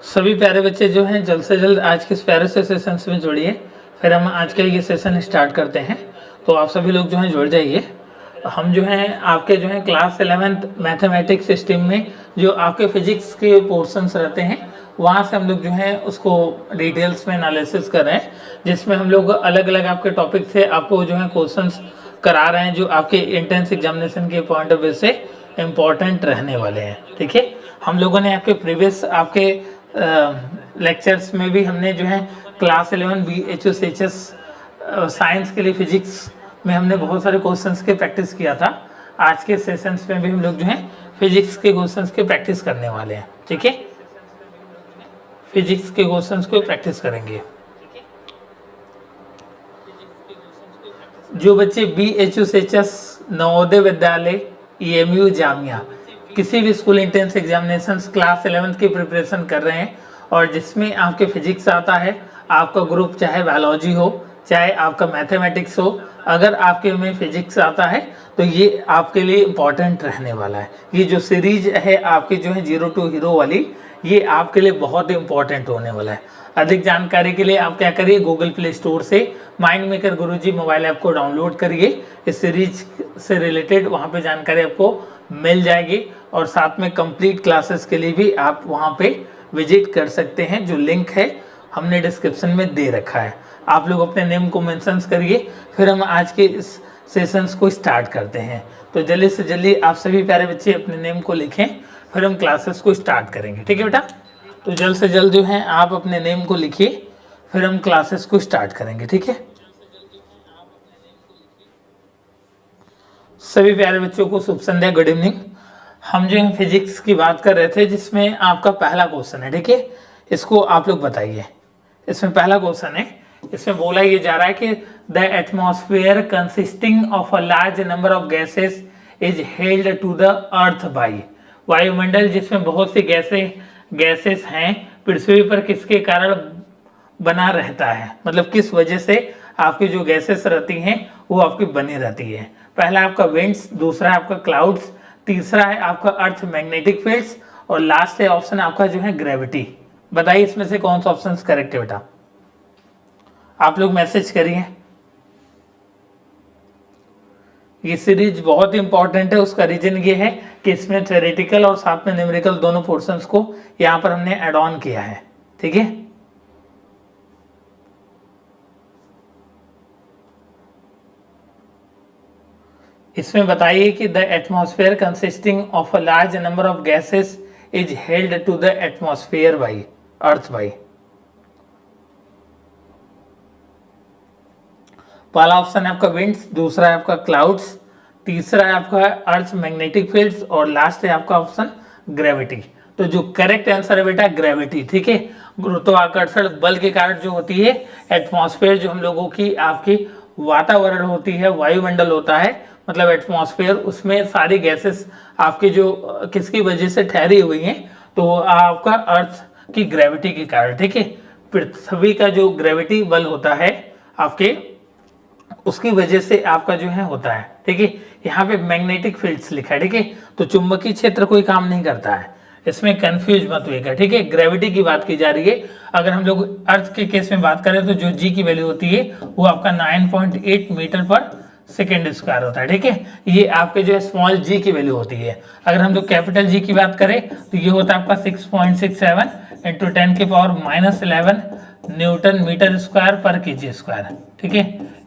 सभी प्यारे बच्चे जो हैं जल्द से जल्द आज के इस प्यारे से सेशन में जुड़िए। फिर हम आज का ये सेशन स्टार्ट करते हैं। तो आप सभी लोग जो हैं जुड़ जाइए। हम जो हैं आपके जो हैं क्लास 11th मैथमेटिक्स स्ट्रीम में जो आपके फिजिक्स के पोर्शंस रहते हैं वहाँ से हम लोग जो हैं उसको डिटेल्स में एनालिसिस कर रहे हैं, जिसमें हम लोग अलग अलग आपके टॉपिक से आपको जो है क्वेश्चंस करा रहे हैं जो आपके एंट्रेंस एग्जामिनेशन के पॉइंट ऑफ व्यू से इम्पॉर्टेंट रहने वाले हैं। ठीक है, हम लोगों ने आपके प्रीवियस आपके लेक्चर्स में भी हमने जो है क्लास 11 BHS साइंस के लिए फिजिक्स में हमने बहुत सारे क्वेश्चंस के प्रैक्टिस किया था। आज के सेशंस में भी हम लोग जो है फिजिक्स के क्वेश्चंस के प्रैक्टिस करने वाले हैं। ठीक है, फिजिक्स के क्वेश्चंस को प्रैक्टिस करेंगे। जो बच्चे BHS नवोदय विद्यालय EMU जामिया किसी भी school entrance examination class 11th की प्रिपरेशन कर रहे हैं और जिसमें आपके फिजिक्स आता है, आपका ग्रुप चाहे बायोलॉजी हो चाहे आपका मैथमेटिक्स हो, अगर आपके में फिजिक्स आता है तो ये आपके लिए इम्पॉर्टेंट रहने वाला है। ये जो सीरीज है आपकी जो है 0 to हीरो वाली, ये आपके लिए बहुत इंपॉर्टेंट होने वाला है। अधिक जानकारी के लिए आप क्या करिए, गूगल प्ले स्टोर से माइंड मेकर गुरुजी मोबाइल ऐप को डाउनलोड करिए। इस सीरीज से रिलेटेड वहाँ पे जानकारी आपको मिल जाएगी और साथ में कंप्लीट क्लासेस के लिए भी आप वहाँ पे विजिट कर सकते हैं। जो लिंक है हमने डिस्क्रिप्शन में दे रखा है। आप लोग अपने नेम को मेंशन करिए, फिर हम आज के इस सेशंस को स्टार्ट करते हैं। तो जल्दी से जल्दी आप सभी प्यारे बच्चे अपने नेम को लिखें, फिर हम क्लासेस को स्टार्ट करेंगे। ठीक है बेटा, तो जल्द से जल्द जो है आप अपने नेम को लिखिए, फिर हम क्लासेस को स्टार्ट करेंगे। ठीक है, सभी प्यारे बच्चों को शुभ संध्या, गुड इवनिंग। हम जो है फिजिक्स की बात कर रहे थे जिसमें आपका पहला क्वेश्चन है। ठीक है, इसको आप लोग बताइए। इसमें पहला क्वेश्चन है, इसमें बोला ये जा रहा है कि the atmosphere consisting of a large number of gases is held to the earth by. वायुमंडल जिसमें बहुत सी गैसेस हैं पृथ्वी पर किसके कारण बना रहता है, मतलब किस वजह से आपकी जो गैसेस रहती हैं वो आपकी बनी रहती है। पहला आपका विंड्स, दूसरा है आपका क्लाउड्स, तीसरा है आपका अर्थ मैग्नेटिक फील्ड्स और लास्ट है ऑप्शन आपका जो है ग्रेविटी। बताइए इसमें से कौन सा ऑप्शन करेक्ट है बेटा, आप लोग मैसेज करिए। ये सीरीज बहुत इंपॉर्टेंट है, उसका रीजन ये है कि इसमें थ्योरेटिकल और साथ में न्यूमेरिकल दोनों पोर्शंस को यहाँ पर हमने ऐड ऑन किया है। ठीक है, इसमें बताइए कि the atmosphere consisting of a large number of gases is held to the atmosphere by earth by. पहला ऑप्शन है आपका विंड्स, दूसरा है आपका क्लाउड्स, तीसरा है आपका अर्थ मैग्नेटिक फील्ड्स और लास्ट है आपका ऑप्शन ग्रेविटी। तो जो करेक्ट आंसर है बेटा ग्रेविटी। ठीक है, गुरुत्वाकर्षण बल के कारण जो होती है एटमॉस्फेयर, जो हम लोगों की आपकी वातावरण होती है, वायुमंडल होता है, मतलब एटमॉस्फेयर, उसमें सारी गैसेस आपकी जो किसकी वजह से ठहरी हुई हैं, तो आपका अर्थ की ग्रेविटी के कारण। ठीक है, पृथ्वी का जो ग्रेविटी बल होता है आपके, उसकी वजह से आपका जो है होता है। ठीक है, यहाँ पे मैग्नेटिक फील्ड्स लिखा है। ठीक है, तो चुंबकीय क्षेत्र कोई काम नहीं करता है, इसमें कंफ्यूज मत होइएगा। ठीक है, ग्रेविटी की बात की जा रही है। अगर हम लोग अर्थ के केस में बात करें तो जो जी की वैल्यू होती है वो आपका 9.8 मीटर पर सेकेंड स्क्वायर होता है। ठीक है, ये आपके जो है स्मॉल जी की वैल्यू होती है। अगर हम लोग कैपिटल जी की बात करें तो ये होता है आपका 6.67 इंटू 10⁻11 न्यूटन मीटर स्क्वायर पर केजी स्क्वायर। ठीक है,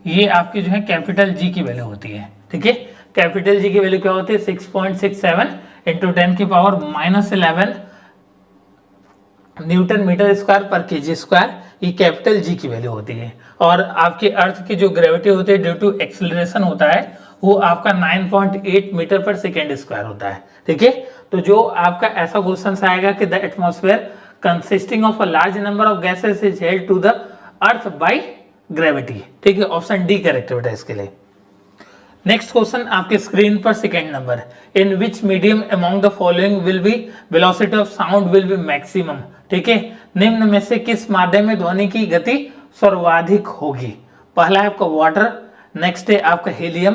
ये आपकी जो है कैपिटल जी की वैल्यू होती है। ठीक है, कैपिटल जी की वैल्यू क्या होती है 6.67 इंटू 10⁻11 न्यूटन मीटर स्क्वायर पर केजी स्क्वायर, ये कैपिटल जी की वैल्यू होती है। और आपके अर्थ की जो ग्रेविटी होती है ड्यू टू एक्सेलरेशन होता है वो आपका 9.8 मीटर पर सेकेंड स्क्वायर होता है। ठीक है, तो जो आपका ऐसा क्वेश्चन आएगा कि the atmosphere consisting of a large number of gases is held to the earth by gravity. ठीक है, ऑप्शन डी करेक्ट बेटा इसके लिए। नेक्स्ट क्वेश्चन आपके स्क्रीन पर second number, in which medium among the following will be velocity of sound will be maximum. ठीक है, निम्न में से किस माध्यम में ध्वनि की गति सर्वाधिक होगी। पहला है आपका वाटर, नेक्स्ट है आपका हीलियम,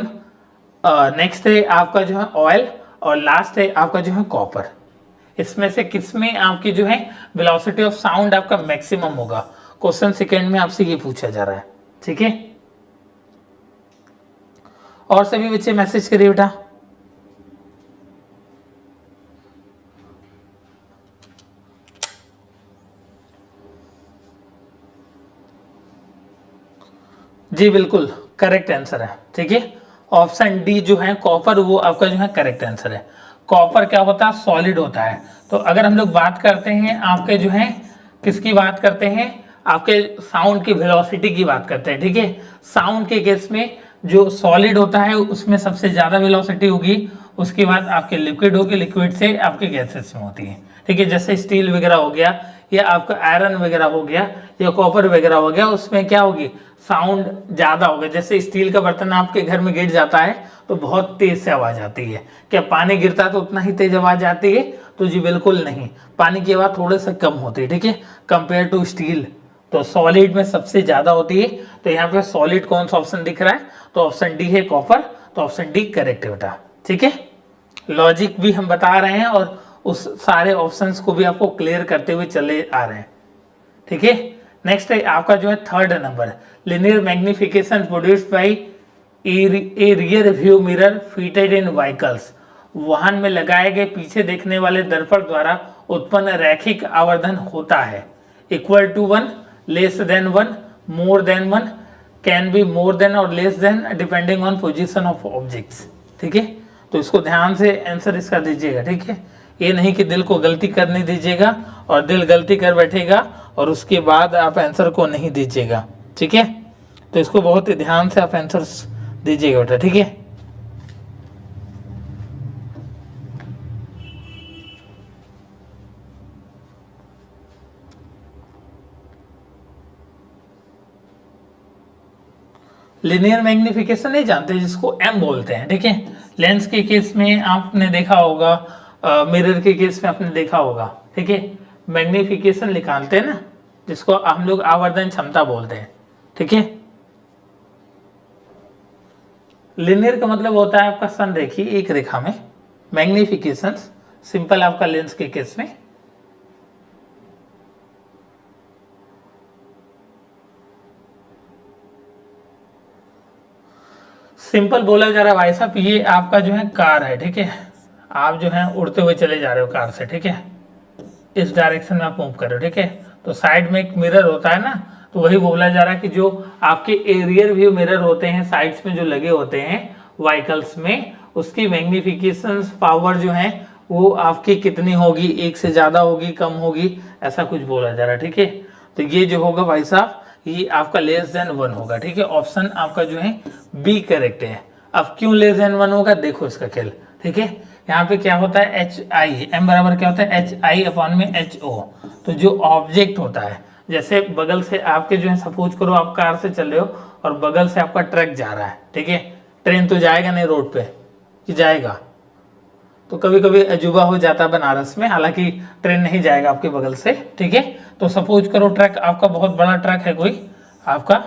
नेक्स्ट है आपका जो है ऑयल और लास्ट है आपका जो है कॉपर। इसमें से किस में आपकी जो है वेलोसिटी ऑफ साउंड आपका मैक्सिमम होगा। क्वेश्चन सेकेंड में आपसे ये पूछा जा रहा है, ठीक है। और सभी बच्चे मैसेज करिए बेटा। जी बिल्कुल करेक्ट आंसर है, ठीक है। ऑप्शन डी जो है कॉपर, वो आपका जो है करेक्ट आंसर है। कॉपर क्या होता है, सॉलिड होता है। तो अगर हम लोग बात करते हैं आपके जो है किसकी बात करते हैं, आपके साउंड की वेलोसिटी की बात करते हैं, ठीक है। साउंड के केस में जो सॉलिड होता है उसमें सबसे ज़्यादा वेलोसिटी होगी, उसके बाद आपके लिक्विड होगी, लिक्विड से आपके गैसेस में होती है, ठीक है। जैसे स्टील वगैरह हो गया या आपका आयरन वगैरह हो गया या कॉपर वगैरह हो गया, उसमें क्या होगी, साउंड ज़्यादा होगा। जैसे स्टील का बर्तन आपके घर में गिर जाता है तो बहुत तेज से आवाज़ आती है। क्या पानी गिरता है तो उतना ही तेज आवाज़ आती है? तो जी बिल्कुल नहीं, पानी की आवाज़ थोड़े से कम होती है, ठीक है, कंपेयर टू स्टील। तो सॉलिड में सबसे ज़्यादा होती है। तो यहाँ पे सॉलिड कौन सा ऑप्शन दिख रहा है, तो ऑप्शन डी है कॉपर। तो ऑप्शन डी करेक्ट है बेटा, ठीक है। लॉजिक भी हम बता रहे हैं और उस सारे ऑप्शंस को भी आपको क्लियर करते हुए चले आ रहे हैं, ठीक है। नेक्स्ट है आपका जो है third number, linear magnification produced by A rear view mirror fitted in vehicles. वाहन में लगाए गए पीछे देखने वाले दर्पण द्वारा उत्पन्न रैखिक आवर्धन होता है। Equal to 1, less than 1, more than 1, can be more than और less than depending on position of objects, ठीक है। तो इसको ध्यान से आंसर इसका दीजिएगा, ठीक है। ये नहीं कि दिल को गलती करने दीजिएगा और दिल गलती कर बैठेगा और उसके बाद आप आंसर को नहीं दीजिएगा, ठीक है। तो इसको बहुत ही ध्यान से आप आंसर दीजिएगा बेटा, ठीक है। लिनियर मैग्निफिकेशन नहीं जानते, जिसको एम बोलते हैं, ठीक है। लेंस के केस में आपने देखा होगा, मिरर के केस में आपने देखा होगा, ठीक है। मैग्निफिकेशन निकालते हैं ना, जिसको हम लोग आवर्धन क्षमता बोलते हैं, ठीक है। लिनियर का मतलब होता है आपका संरेखी, एक रेखा में। मैग्निफिकेशन सिंपल आपका लेंस के केस में। सिंपल बोला जा रहा है भाई साहब, ये आपका जो है कार है, ठीक है। आप जो है उड़ते हुए चले जा रहे हो कार से, ठीक है। इस डायरेक्शन में आप मूव कर रहे हो, ठीक है। तो साइड में एक मिरर होता है ना, तो वही बोला जा रहा है कि जो आपके एरियर व्यू मिरर होते हैं साइड्स में जो लगे होते हैं व्हीकल्स में, उसकी मैग्निफिकेशन पावर जो है वो आपकी कितनी होगी, एक से ज़्यादा होगी, कम होगी, ऐसा कुछ बोला जा रहा है, ठीक है। तो ये जो होगा भाई साहब, ये आपका लेस देन 1 होगा, ठीक है। ऑप्शन आपका जो है बी करेक्ट है। अब क्यों लेस देन 1 होगा, देखो इसका खेल, ठीक है। यहाँ पे क्या होता है, एच आई, एम बराबर क्या होता है, एच आई अपॉन में एच ओ। तो जो ऑब्जेक्ट होता है, जैसे बगल से आपके जो है सपोज करो आप कार से चल रहे हो और बगल से आपका ट्रक जा रहा है, ठीक है। ट्रेन तो जाएगा नहीं रोड पे, कि जाएगा? तो कभी कभी अजूबा हो जाता है बनारस में, हालांकि ट्रेन नहीं जाएगा आपके बगल से, ठीक है। तो सपोज करो ट्रक आपका बहुत बड़ा ट्रक है कोई आपका,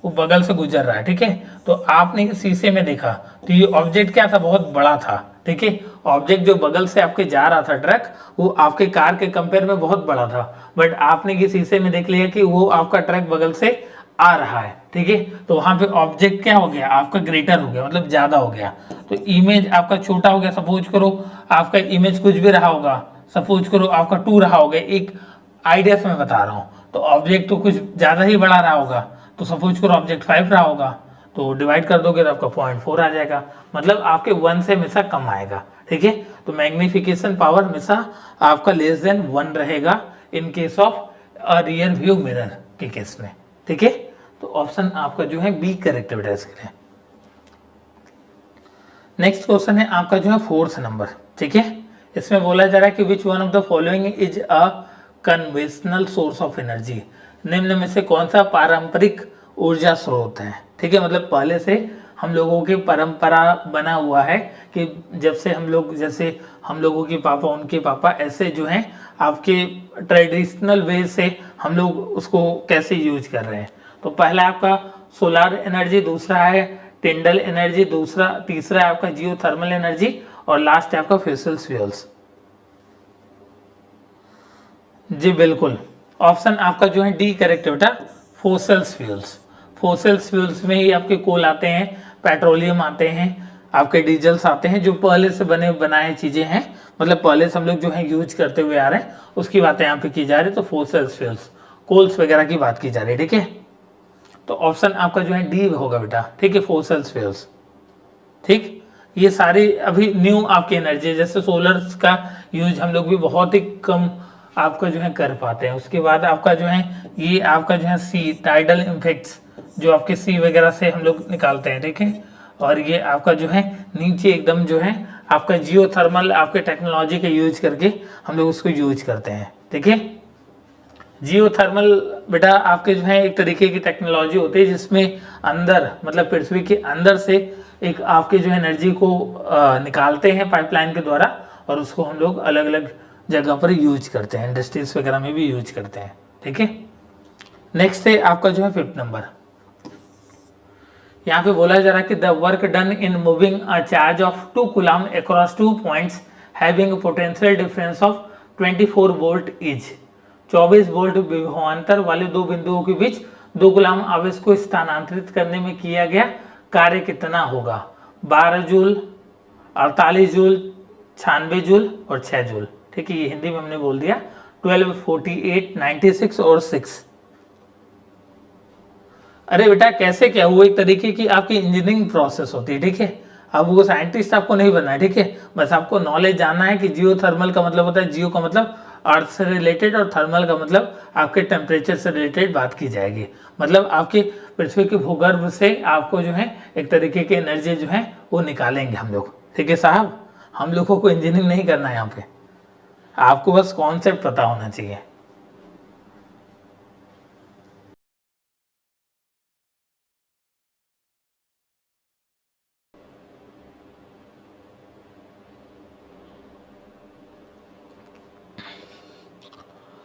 वो बगल से गुजर रहा है, ठीक है। तो आपने शीशे में देखा तो ये ऑब्जेक्ट क्या था, बहुत बड़ा था, ठीक है। ऑब्जेक्ट जो बगल से आपके जा रहा था ट्रक, वो आपके कार के कंपेयर में बहुत बड़ा था, बट आपने ये शीशे में देख लिया कि वो आपका ट्रक बगल से आ रहा है, ठीक है। तो वहां पे ऑब्जेक्ट क्या हो गया, आपका ग्रेटर हो गया, मतलब ज्यादा हो गया। तो इमेज आपका छोटा हो गया, सपोज करो आपका इमेज कुछ भी रहा होगा, सपोज करो आपका 2 रहा होगा, एक आइडिया से मैं बता रहा हूँ। तो ऑब्जेक्ट तो कुछ ज्यादा ही बड़ा रहा होगा, तो सपोज करो ऑब्जेक्ट 5 रहा होगा, तो डिवाइड कर दोगे तो आपका 0.4 आ जाएगा, मतलब आपके 1 से हमेशा कम आएगा, ठीक है। तो मैग्निफिकेशन पावर हमेशा आपका लेस देन 1 रहेगा in case of rear view mirror के केस में, ठीक है। तो ऑप्शन आपका जो है बी करेक्ट बेटा इसके लिए। नेक्स्ट क्वेश्चन है आपका जो है 4th नंबर, ठीक है। इसमें बोला जा रहा है कि which one of the following is a conventional source of energy. निम्न में से कौन सा पारंपरिक ऊर्जा स्रोत है, ठीक है। मतलब पहले से हम लोगों की परंपरा बना हुआ है कि जब से हम लोग, जैसे हम लोगों के पापा उनके पापा, ऐसे जो हैं आपके ट्रेडिशनल वे से हम लोग उसको कैसे यूज कर रहे हैं। तो पहला आपका सोलार एनर्जी, दूसरा है टिंडल एनर्जी, तीसरा है आपका जियोथर्मल एनर्जी और लास्ट है आपका फॉसिल फ्यूल्स। जी बिल्कुल, ऑप्शन आपका जो है डी करेक्ट है बेटा, फोसल्स फ्यूल्स। फोसल्स फ्यूल्स में ही आपके कोल आते हैं, पेट्रोलियम आते हैं, आपके डीजल्स आते हैं, जो पहले से बने बनाए चीज़ें हैं, मतलब पहले से हम लोग जो है यूज करते हुए आ रहे हैं, उसकी बातें यहाँ पे की जा रही है। तो फोसल्स फ्यूल्स, कोल्स वगैरह की बात की जा रही है, ठीक है। तो ऑप्शन आपका जो है डी होगा बेटा, ठीक है, फोसल्स फ्यूल्स। ठीक, ये सारी अभी न्यू आपकी एनर्जी है, जैसे सोलर का यूज हम लोग भी बहुत ही कम आपका जो है कर पाते हैं। उसके बाद आपका जो है ये आपका जो है सी टाइडल इफेक्ट्स, जो आपके सी वगैरह से हम लोग निकालते हैं, ठीक है। और ये आपका जो है नीचे एकदम जो है आपका जियो थर्मल आपके टेक्नोलॉजी का यूज करके हम लोग उसको यूज करते हैं, ठीक है। जियो थर्मल बेटा आपके जो है एक तरीके की टेक्नोलॉजी होती है जिसमें अंदर मतलब पृथ्वी के अंदर से एक आपके जो एनर्जी को निकालते हैं पाइपलाइन के द्वारा, और उसको हम लोग अलग अलग जगह पर यूज करते हैं, इंडस्ट्रीज वगैरह में भी यूज करते हैं, ठीक है। नेक्स्ट है आपका जो है 5th नंबर। यहाँ पे बोला जा रहा है कि the work done in moving a charge of 2 coulomb across 2 points having potential difference of 24 volt is. 24 volt विभवांतर वाले दो बिंदुओं के बीच 2 कूलम आवेश को स्थानांतरित करने में किया गया कार्य कितना होगा? 12 जूल, 48 जूल, 96 जूल और 6 जूल, ठीक है। ये हिंदी में हमने बोल दिया 12, 48, 96 और 6। अरे बेटा कैसे क्या हुआ, एक तरीके की आपकी इंजीनियरिंग प्रोसेस होती है, ठीक है। अब वो साइंटिस्ट आपको नहीं बनना है, ठीक है, बस आपको नॉलेज जानना है कि जियो थर्मल का मतलब होता है, जियो का मतलब अर्थ से रिलेटेड और थर्मल का मतलब आपके टेम्परेचर से रिलेटेड बात की जाएगी। मतलब आपकी पृथ्वी के भूगर्भ से आपको जो है एक तरीके की एनर्जी जो है वो निकालेंगे हम लोग, ठीक है साहब। हम लोगों को इंजीनियरिंग नहीं करना है यहाँ पे, आपको बस कॉन्सेप्ट पता होना चाहिए।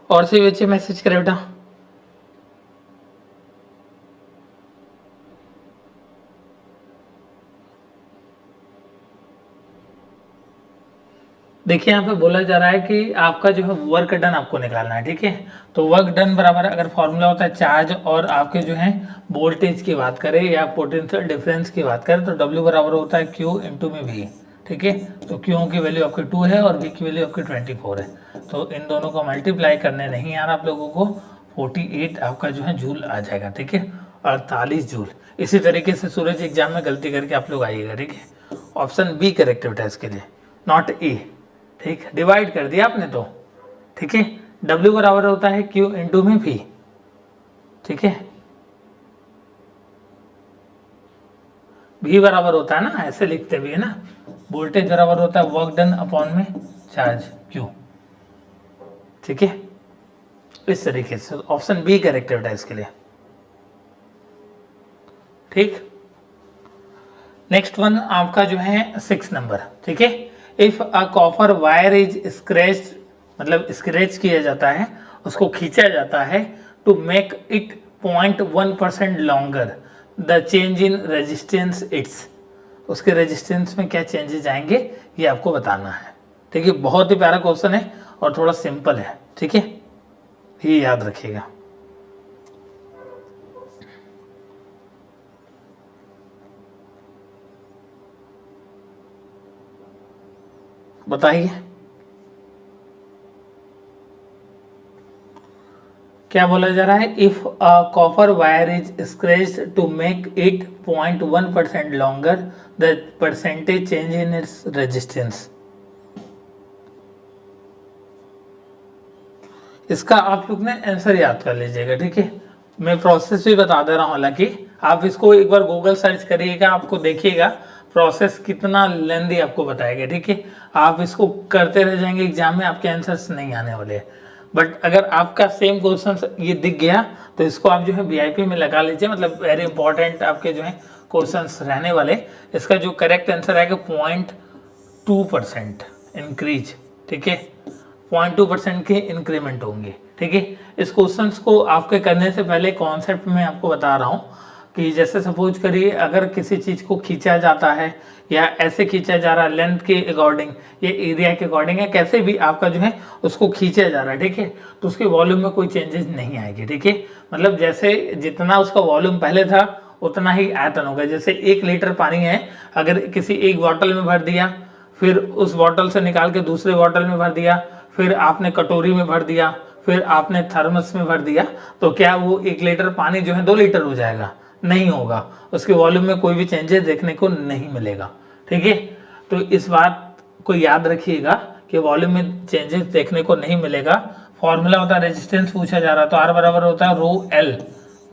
और से बच्चे मैसेज करें बेटा। देखिए यहाँ पे बोला जा रहा है कि आपका जो है वर्क डन आपको निकालना है, ठीक है। तो वर्क डन बराबर अगर फॉर्मूला होता है चार्ज और आपके जो है वोल्टेज की बात करें या पोटेंशियल डिफरेंस की बात करें, तो W बराबर होता है Q इंटू में V, ठीक है। तो Q की वैल्यू आपकी 2 है और V की वैल्यू आपकी 24 है। तो इन दोनों को मल्टीप्लाई करने नहीं आ रहा आप लोगों को, 48 आपका जो है जूल आ जाएगा, ठीक है, 48 जूल। इसी तरीके से सूरज एग्जाम में गलती करके आप लोग आइएगा, ठीक है। ऑप्शन बी करेक्ट बेटा इसके लिए, नॉट ए, ठीक, डिवाइड कर दिया आपने तो, ठीक है। W बराबर होता है Q इंटू में V, ठीक है। V बराबर होता है ना, ऐसे लिखते भी है ना, वोल्टेज बराबर होता है वर्क डन अपॉन में चार्ज Q, ठीक है। इस तरीके से ऑप्शन बी करेक्ट है इसके लिए, ठीक। नेक्स्ट वन आपका जो है 6 नंबर, ठीक है। If a copper wire is scratch, मतलब स्क्रैच किया जाता है, उसको खींचा जाता है to make it 0.1% longer, the change in resistance its, उसके रेजिस्टेंस में क्या चेंजेस आएंगे ये आपको बताना है, ठीक है। बहुत ही प्यारा क्वेश्चन है और थोड़ा सिंपल है, ठीक है, ये याद रखिएगा। बताइए क्या बोला जा रहा है, if a copper wire is scratch to make it 0.1% longer, the percentage change in its resistance. इसका आप लोग ने आंसर याद कर लीजिएगा, ठीक है। मैं प्रोसेस भी बता दे रहा हूँ, हालांकि आप इसको एक बार गूगल सर्च करिएगा, आपको देखिएगा प्रोसेस कितना लेंदी आपको बताएगा, ठीक है। आप इसको करते रह जाएंगे, एग्जाम में आपके आंसर्स नहीं आने वाले। बट अगर आपका सेम क्वेश्चन ये दिख गया तो इसको आप जो है VIP में लगा लीजिए, मतलब वेरी इंपॉर्टेंट आपके जो है क्वेश्चंस रहने वाले। इसका जो करेक्ट आंसर आएगा 0.2% इंक्रीज, ठीक है, 0.2% के इंक्रीमेंट होंगे, ठीक है। इस क्वेश्चन को आपके करने से पहले कॉन्सेप्ट में आपको बता रहा हूँ कि जैसे सपोज करिए अगर किसी चीज़ को खींचा जाता है या ऐसे खींचा जा रहा है लेंथ के अकॉर्डिंग या एरिया के अकॉर्डिंग या कैसे भी आपका जो है उसको खींचा जा रहा है, ठीक है, तो उसके वॉल्यूम में कोई चेंजेस नहीं आएगी, ठीक है। मतलब जैसे जितना उसका वॉल्यूम पहले था उतना ही आयतन होगा। जैसे 1 लीटर पानी है, अगर किसी एक बॉटल में भर दिया, फिर उस बॉटल से निकाल के दूसरे बॉटल में भर दिया, फिर आपने कटोरी में भर दिया, फिर आपने थर्मस में भर दिया, तो क्या वो 1 लीटर पानी जो है 2 लीटर हो जाएगा? नहीं होगा, उसके वॉल्यूम में कोई भी चेंजेस देखने को नहीं मिलेगा, ठीक है। तो इस बात को याद रखिएगा कि वॉल्यूम में चेंजेस देखने को नहीं मिलेगा। फॉर्मूला होता है रेजिस्टेंस पूछा जा रहा, तो आर बराबर होता है रो एल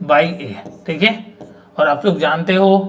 बाई ए, ठीक है। और आप लोग जानते हो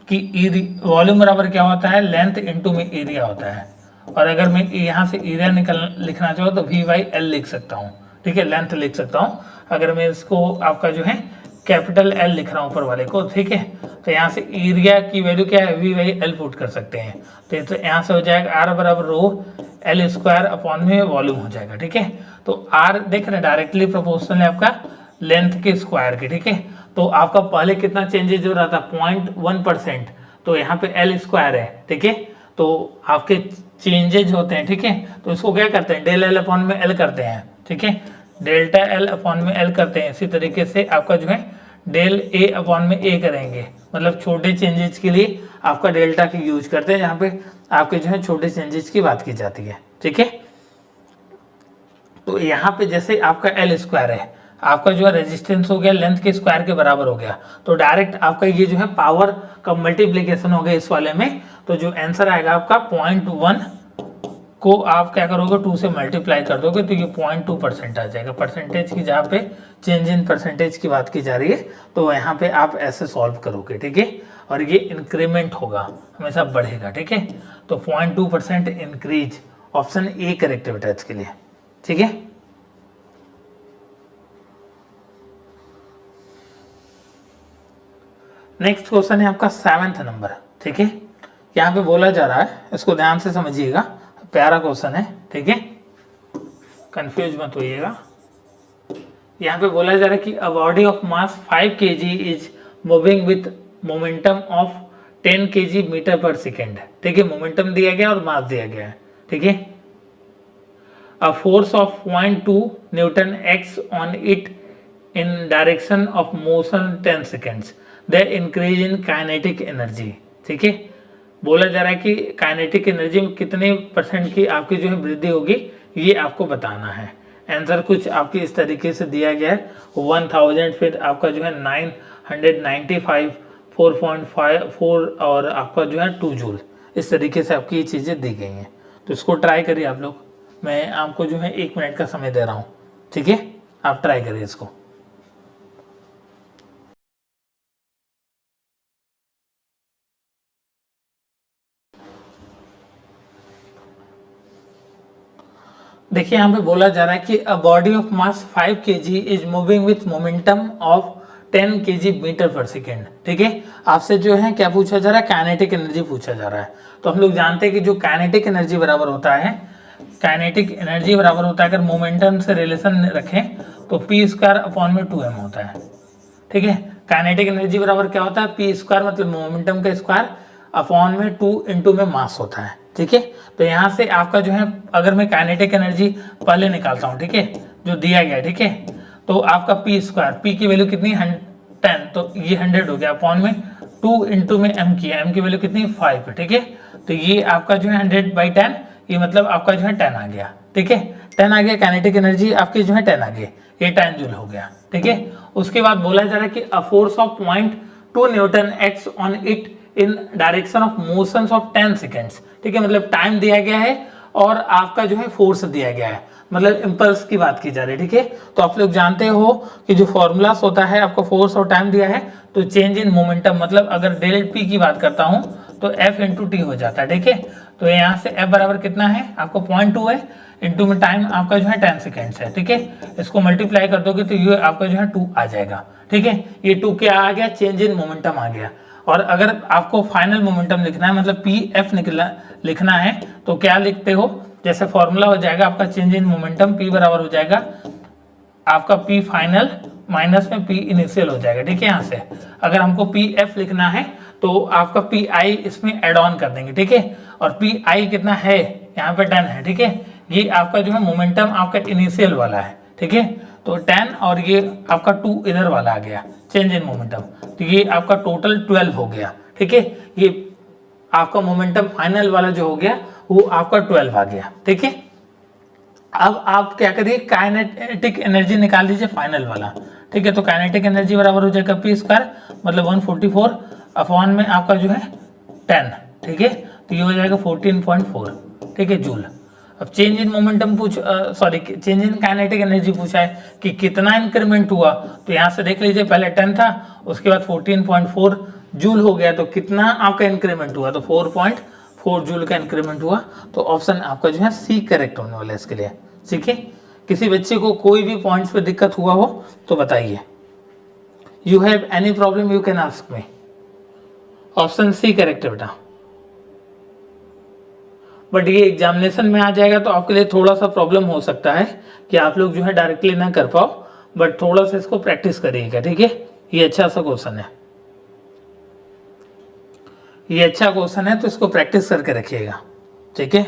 कि वॉल्यूम बराबर क्या होता है, लेंथ इंटू में एरिया होता है। और अगर मैं यहाँ से एरिया लिखना चाहूँ तो वी बाई एल लिख सकता हूँ, ठीक है, लेंथ लिख सकता हूँ। अगर मैं इसको आपका जो है कैपिटल एल लिख रहा हूँ ऊपर वाले को, ठीक है, तो यहाँ से एरिया की वैल्यू क्या है, वी बाई एल पुट कर सकते हैं। तो यहाँ से हो जाएगा आर बराबर रो एल स्क्वायर अपॉन में वॉल्यूम हो जाएगा, ठीक है। तो आर देख रहे डायरेक्टली प्रोपोर्शनल है आपका लेंथ के स्क्वायर के, ठीक है। तो आपका पहले कितना चेंजेज हो रहा था, 0.1%, तो यहाँ पे एल स्क्वायर है, ठीक है। तो आपके चेंजेज होते हैं, ठीक है। तो इसको क्या करते हैं, डेल एल अपॉन में एल करते हैं, ठीक है, डेल्टा एल अपॉन में एल करते हैं। इसी तरीके से आपका जो है डेल ए अपॉन में ए करेंगे, मतलब छोटे चेंजेस के लिए आपका डेल्टा की यूज करते हैं, जहाँ पे आपके जो है छोटे चेंजेस की बात की जाती है, ठीक है। तो यहाँ पे जैसे आपका एल स्क्वायर है, आपका जो है रेजिस्टेंस हो गया लेंथ के स्क्वायर के बराबर हो गया, तो डायरेक्ट आपका ये जो है पावर का मल्टीप्लीकेशन हो गया इस वाले में। तो जो आंसर आएगा आपका 0.1 को आप क्या करोगे 2 से मल्टीप्लाई कर दोगे, तो ये 0.2% आ जाएगा। परसेंटेज की जहाँ पे चेंज इन परसेंटेज की बात की जा रही है, तो यहाँ पे आप ऐसे सॉल्व करोगे, ठीक है। और ये इंक्रीमेंट होगा, हमेशा बढ़ेगा, ठीक है। तो 0.2% इंक्रीज, ऑप्शन ए करेक्ट बेटा इसके लिए, ठीक है। नेक्स्ट क्वेश्चन है आपका 7th नंबर, ठीक है। यहाँ पे बोला जा रहा है, इसको ध्यान से समझिएगा, प्यारा क्वेश्चन है, ठीक है, कंफ्यूज मत होइएगा। यहाँ पे बोला जा रहा है कि a body of mass 5 kg is moving with momentum of 10 kg metre per second, ठीक है। मोमेंटम दिया गया और मास दिया गया है, ठीक है। A force of 0.2 Newton x on it in direction of motion 10 seconds, the increase in kinetic energy, ठीक है। बोला जा रहा है कि काइनेटिक एनर्जी में कितने % की आपकी जो है वृद्धि होगी, ये आपको बताना है। आंसर कुछ आपकी इस तरीके से दिया गया है, 1000, फिर आपका जो है 995, 4.54 और आपका जो है 2 जूल, इस तरीके से आपकी ये चीज़ें दी गई हैं। तो इसको ट्राई करिए आप लोग, मैं आपको जो है 1 मिनट का समय दे रहा हूँ, ठीक है, आप ट्राई करिए इसको। देखिए यहाँ पे बोला जा रहा है कि a body of mass 5 kg is moving with momentum of 10 kg metre per second, ठीक है। आपसे जो है क्या पूछा जा रहा है, काइनेटिक एनर्जी पूछा जा रहा है। तो हम लोग जानते हैं कि जो काइनेटिक एनर्जी बराबर होता है, काइनेटिक एनर्जी बराबर होता है, अगर मोमेंटम से रिलेशन रखें तो पी स्क्वायर अपॉन में 2m होता है, ठीक है। काइनेटिक एनर्जी बराबर क्या होता है, पी स्क्वायर मतलब मोमेंटम का स्क्वायर अपॉन में 2 इंटू में मास होता है, ठीक है। तो यहाँ से आपका जो है अगर मैं काइनेटिक एनर्जी पहले निकालता हूँ, ठीक है, जो दिया गया, ठीक है, तो आपका पी स्क्वायर, पी की वैल्यू कितनी 10, तो ये 100 हो गया, अपॉन में 2 इंटू में एम की वैल्यू कितनी 5 है, ठीक है। तो ये आपका जो है 100/10, ये मतलब आपका जो है 10 आ गया, ठीक है, 10 आ गया, काइनेटिक एनर्जी आपकी जो है 10 आ गई, ये 10 जूल हो गया, ठीक है। उसके बाद बोला जा रहा है कि a force of 0.2 Newton x on it in direction of motion of 10 seconds, ठीक है, मतलब टाइम दिया गया है और आपका जो है फोर्स दिया गया है, मतलब इम्पल्स की बात की जा रही है, ठीक है। तो आप लोग जानते हो कि जो फॉर्मूलास होता है, आपको फोर्स और टाइम दिया है, तो चेंज इन मोमेंटम, मतलब अगर डेल पी की बात करता हूं तो एफ इंटू टी हो जाता है, ठीक है। तो यहाँ से एफ बराबर कितना है आपको 0.2 है, इंटू में टाइम आपका जो है 10 सेकेंड्स है, ठीक है। इसको मल्टीप्लाई कर दोगे तो ये आपका जो है 2 आ जाएगा, ठीक है। ये 2 क्या आ गया, चेंज इन मोमेंटम आ गया। और अगर आपको फाइनल मोमेंटम लिखना है, मतलब पी एफ लिखना है, तो क्या लिखते हो, जैसे फॉर्मूला हो जाएगा आपका चेंज इन मोमेंटम, पी बराबर हो जाएगा आपका पी फाइनल माइनस में पी इनिशियल हो जाएगा, ठीक है। यहाँ से अगर हमको पी एफ लिखना है तो आपका पी आई इसमें एड ऑन कर देंगे, ठीक है। और पी आई कितना है, यहाँ पे 10 है, ठीक है। ये आपका जो है मोमेंटम आपका इनिशियल वाला है, ठीक है। तो 10 और ये आपका 2 इधर वाला आ गया, चेंज इन मोमेंटम, तो ये आपका टोटल 12 हो गया, ठीक है। ये आपका मोमेंटम फाइनल वाला जो हो गया वो आपका 12 आ गया, ठीक है। अब आप क्या करिए, काइनेटिक एनर्जी निकाल लीजिए फाइनल वाला, ठीक है। तो काइनेटिक एनर्जी बराबर हो जाएगा पी स्क्वायर मतलब 144 अपॉन में आपका जो है 10, ठीक है। तो ये हो जाएगा 14.4, ठीक है, जूल। अब change in momentum change in kinetic energy पूछा है कि कितना इंक्रीमेंट हुआ, तो यहाँ से देख लीजिए, पहले 10 था, उसके बाद 14.4 जूल हो गया, तो कितना आपका इंक्रीमेंट हुआ, तो 4.4 जूल का इंक्रीमेंट हुआ। तो ऑप्शन आपका जो है सी करेक्ट होने वाला है इसके लिए, ठीक है। किसी बच्चे को कोई भी पॉइंट्स पे दिक्कत हुआ हो तो बताइए। You have any problem you can ask me. Option C correct है बेटा। बट ये एग्जामिनेशन में आ जाएगा तो आपके लिए थोड़ा सा प्रॉब्लम हो सकता है कि आप लोग जो है डायरेक्टली ना कर पाओ, बट थोड़ा सा इसको प्रैक्टिस करिएगा, ठीक है। ये अच्छा सा क्वेश्चन है, ये अच्छा क्वेश्चन है, तो इसको प्रैक्टिस करके रखिएगा, ठीक है।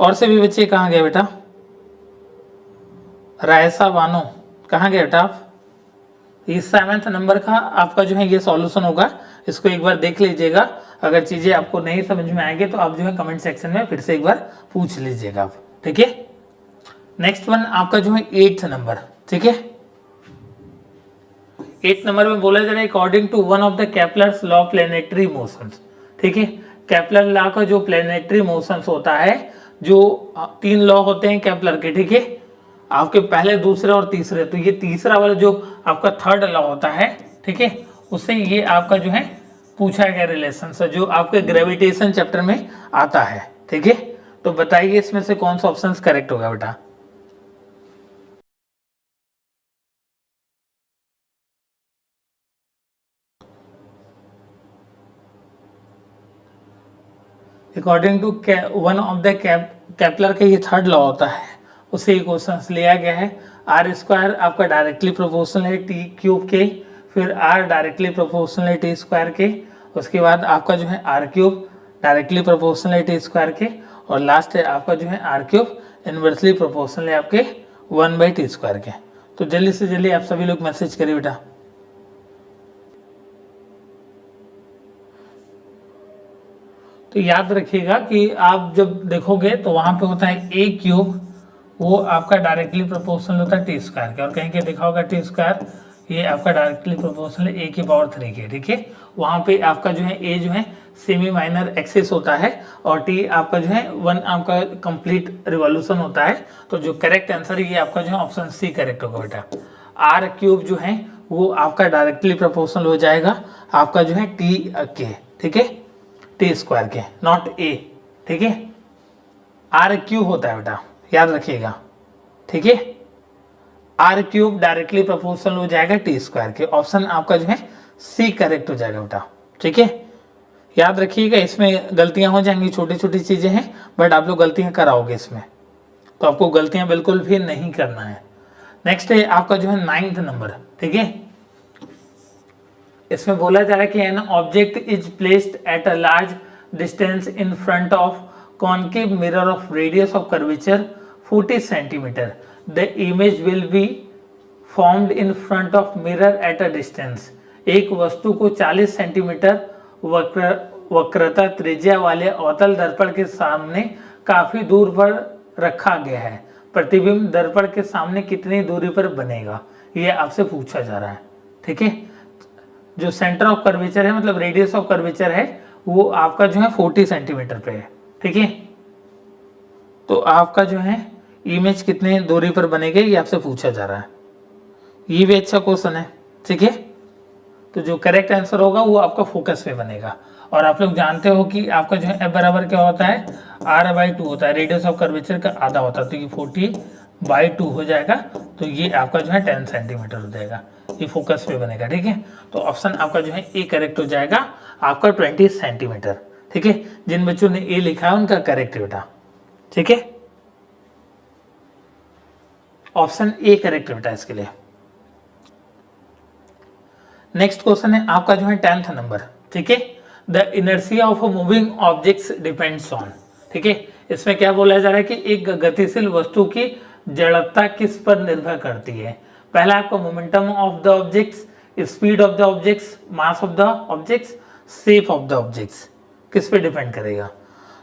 और से भी बच्चे कहाँ गए बेटा, रायसा बानो कहाँ गए बेटा आप। ये 7th नंबर का आपका जो है ये सॉल्यूशन होगा, इसको एक बार देख लीजिएगा। अगर चीजें आपको नहीं समझ में आएंगे तो आप जो है कमेंट सेक्शन में फिर से एक बार पूछ लीजिएगा आप, ठीक है। नेक्स्ट वन आपका जो है 8th नंबर, ठीक है। 8th नंबर में बोला जा रहा है according to one of the Kepler's law planetary motions, ठीक है। केपलर लॉ का जो प्लेनेटरी मोशंस होता है, जो 3 लॉ होते हैं केपलर के, ठीक है। आपके पहले, दूसरे और तीसरे, तो ये तीसरा वाला जो आपका 3rd लॉ होता है, ठीक है, उससे ये आपका जो है पूछा गया रिलेशन से, जो आपके ग्रेविटेशन चैप्टर में आता है, ठीक है। तो बताइए इसमें से कौन सा ऑप्शन करेक्ट होगा बेटा। According to one of the Kepler का ये 3rd लॉ होता है, उससे ये क्वेश्चन लिया गया है। आर स्क्वायर आपका डायरेक्टली प्रोपोर्शनल है टी क्यूब के, फिर आर डायरेक्टली प्रोपोर्शनल है टी स्क्वायर के, उसके बाद आपका जो है आर क्यूब डायरेक्टली प्रोपोर्शनल है टी स्क्वायर के, और लास्ट है आपका जो है आर क्यूब इनवर्सली प्रोपोर्शनल है आपके 1/t स्क्वायर के। तो जल्दी से जल्दी आप सभी लोग मैसेज करिए बेटा। तो याद रखिएगा कि आप जब देखोगे तो वहां पे होता है ए क्यूब, वो आपका डायरेक्टली प्रोपोर्शनल होता है टी स्क्वायर के, और कहीं के देखा होगा टी स्क्वायर, ये आपका डायरेक्टली प्रोपोर्शनल है ए की पावर 3 के, ठीक है। वहां पे आपका जो है ए जो है सेमी माइनर एक्सिस होता है, और टी आपका जो है 1 आपका कंप्लीट रिवॉल्यूशन होता है। तो जो करेक्ट आंसर है ये आपका जो है ऑप्शन सी करेक्ट होगा बेटा। आर क्यूब जो है वो आपका डायरेक्टली प्रोपोर्शनल हो जाएगा आपका जो है टी के, ठीक है, टी स्क्वायर के, नॉट ए, ठीक है। आर क्यूब होता है बेटा, याद रखिएगा, ठीक है। आर क्यूब डायरेक्टली प्रोपोर्शनल हो जाएगा टी स्क्वायर के। ऑप्शन आपका जो है सी करेक्ट हो जाएगा बेटा, ठीक है। याद रखिएगा, इसमें गलतियां हो जाएंगी, छोटी छोटी चीजें हैं, बट आप लोग गलतियां कराओगे इसमें, तो आपको गलतियां बिल्कुल भी नहीं करना है। नेक्स्ट है आपका जो है 9th नंबर, ठीक है। इसमें बोला जा रहा है कि an object is placed at a large distance in front of concave mirror of radius of curvature 40 centimetre, the image will be formed in front of mirror at a distance. एक वस्तु को 40 सेंटीमीटर वक्रता त्रिज्या वाले अवतल दर्पण के सामने काफी दूर पर रखा गया है, प्रतिबिंब दर्पण के सामने कितनी दूरी पर बनेगा, ये आपसे पूछा जा रहा है, ठीक है। जो सेंटर ऑफ कर्वेचर है, मतलब रेडियस ऑफ कर्वेचर है, वो आपका जो है 40 सेंटीमीटर पे है, ठीक है। तो आपका जो है इमेज कितने दूरी पर बनेगी ये आपसे पूछा जा रहा है। ये भी अच्छा क्वेश्चन है, ठीक है। तो जो करेक्ट आंसर होगा वो आपका फोकस पे बनेगा। और आप लोग जानते हो कि आपका जो है एफ बराबर क्या होता है, r/2 होता है, रेडियस ऑफ कर्वेचर का आधा होता है, तो ये 40/2 हो जाएगा। तो ये आपका जो है 10 सेंटीमीटर हो जाएगा, ये फोकस पे बनेगा, ठीक है। तो ऑप्शन आपका जो है ए करेक्ट हो जाएगा आपका 20 सेंटीमीटर, ठीक है। जिन बच्चों ने ए लिखा है उनका करेक्ट है बेटा, ठीक है। ऑप्शन ए करेक्ट बेटा इसके लिए। नेक्स्ट क्वेश्चन है आपका जो है 10th नंबर, ठीक है। The inertia of moving objects depends on, ठीक है। इसमें क्या बोला जा रहा है कि एक गतिशील वस्तु की जड़ता किस पर निर्भर करती है। पहला आपका momentum of the objects, speed of the objects, mass of the objects, shape of the objects, किस पे डिपेंड करेगा।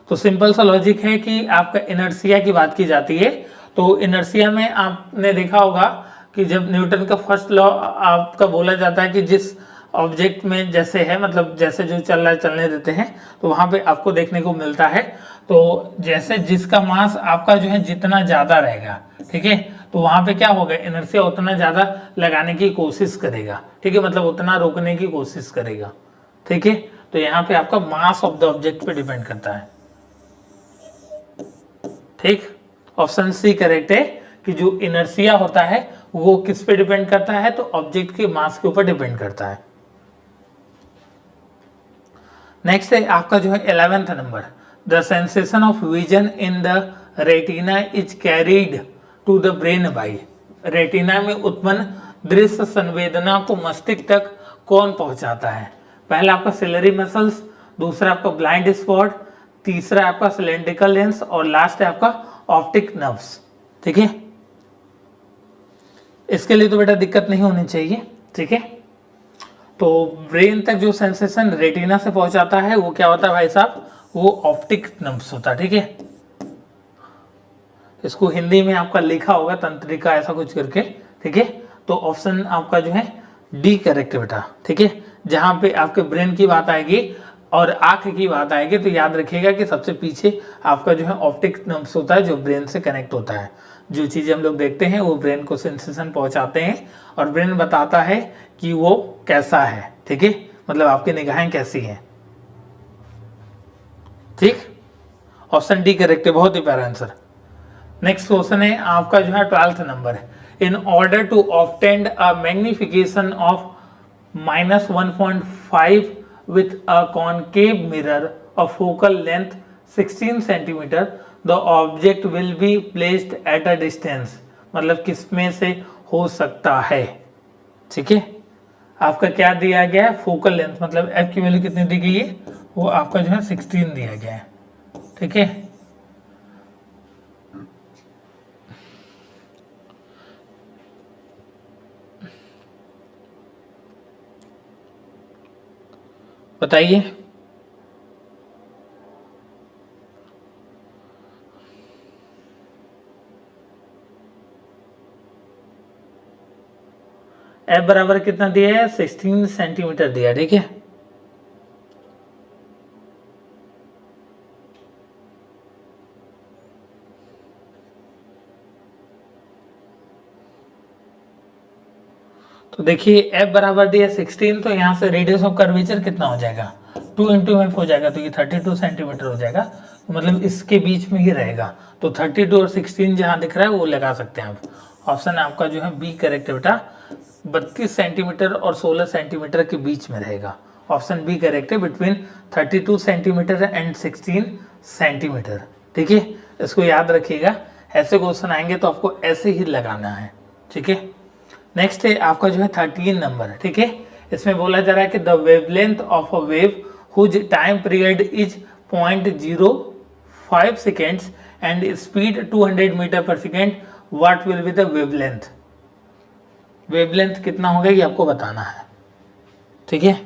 तो सिंपल सा लॉजिक है कि आपका इनर्शिया की बात की जाती है। तो इनर्शिया में आपने देखा होगा कि जब न्यूटन का फर्स्ट लॉ आपका बोला जाता है कि जिस ऑब्जेक्ट में जैसे है, मतलब जैसे जो चल रहा है चलने देते हैं, तो वहां पे आपको देखने को मिलता है। तो जैसे जिसका मास आपका जो है जितना ज़्यादा रहेगा, ठीक है, तो वहां पे क्या होगा, इनर्शिया उतना ज़्यादा लगाने की कोशिश करेगा, ठीक है, मतलब उतना रोकने की कोशिश करेगा, ठीक है। तो यहाँ पे आपका मास ऑफ द ऑब्जेक्ट पे डिपेंड करता है, ठीक। ऑप्शन सी करेक्ट है कि जो इनर्शिया होता है वो किस पे डिपेंड करता है, तो ऑब्जेक्ट के मास के ऊपर डिपेंड करता है। नेक्स्ट है आपका जो है 11th number, the sensation of vision in the retina is carried to the brain by. Retina में उत्पन्न दृश्य संवेदना को मस्तिष्क तक कौन पहुंचाता है। पहला आपका सिलरी मसल्स, दूसरा आपका ब्लाइंड स्पॉट, तीसरा आपका सिलेंड्रिकल लेंस और लास्ट है आपका ऑप्टिक नर्व्स, ठीक है। इसके लिए तो बेटा दिक्कत नहीं होनी चाहिए, ठीक है। तो ब्रेन तक जो सेंसेशन रेटिना से पहुंचाता है वो क्या होता है भाई साहब, वो ऑप्टिक नर्व्स होता है, ठीक है। इसको हिंदी में आपका लिखा होगा तंत्रिका ऐसा कुछ करके, ठीक है। तो ऑप्शन आपका जो है डी करेक्ट है बेटा, ठीक है। जहां पे आपके ब्रेन की बात आएगी और आंख की बात आएगी तो याद रखिएगा कि सबसे पीछे आपका जो है ऑप्टिक नर्व्स होता है जो ब्रेन से कनेक्ट होता है। जो चीज़ें हम लोग देखते हैं वो ब्रेन को सेंसेशन पहुंचाते हैं और ब्रेन बताता है कि वो कैसा है, ठीक है, मतलब आपकी निगाहें कैसी हैं, ठीक। ऑप्शन डी करेक्ट है, बहुत ही प्यारा आंसर। नेक्स्ट क्वेश्चन है आपका जो है 12th number, in order to obtain a magnification of -1.5 with a concave mirror of focal length 16 centimeter, the object will be placed at a distance। मतलब किसमें से हो सकता है, ठीक है। आपका क्या दिया गया है, फोकल लेंथ, मतलब एफ की वैल्यू कितनी दी गई है, वो आपका जो है 16 दिया गया है, ठीक है। बताइए। एफ बराबर कितना दिया है, 16 सेंटीमीटर दिया, ठीक है। तो देखिए एफ बराबर दिया 16, तो यहाँ से रेडियस ऑफ कर्वेचर कितना हो जाएगा, 2 इंटू एफ हो जाएगा, तो ये 32 सेंटीमीटर हो जाएगा। तो मतलब इसके बीच में ही रहेगा, तो 32 और 16 जहाँ दिख रहा है वो लगा सकते हैं आप। ऑप्शन आपका जो है बी करेक्ट है बेटा, 32 सेंटीमीटर और 16 सेंटीमीटर के बीच में रहेगा। ऑप्शन बी करेक्ट है, बिटवीन 32 सेंटीमीटर एंड 16 सेंटीमीटर, ठीक है। इसको याद रखिएगा, ऐसे क्वेश्चन आएंगे तो आपको ऐसे ही लगाना है, ठीक है। नेक्स्ट है आपका जो है 13 नंबर, ठीक है। इसमें बोला जा रहा है कि the wavelength of a wave whose time period is 0.05 seconds and speed 200 metre per second, what will be the wavelength. Wavelength कितना होगा ये आपको बताना है, ठीक है।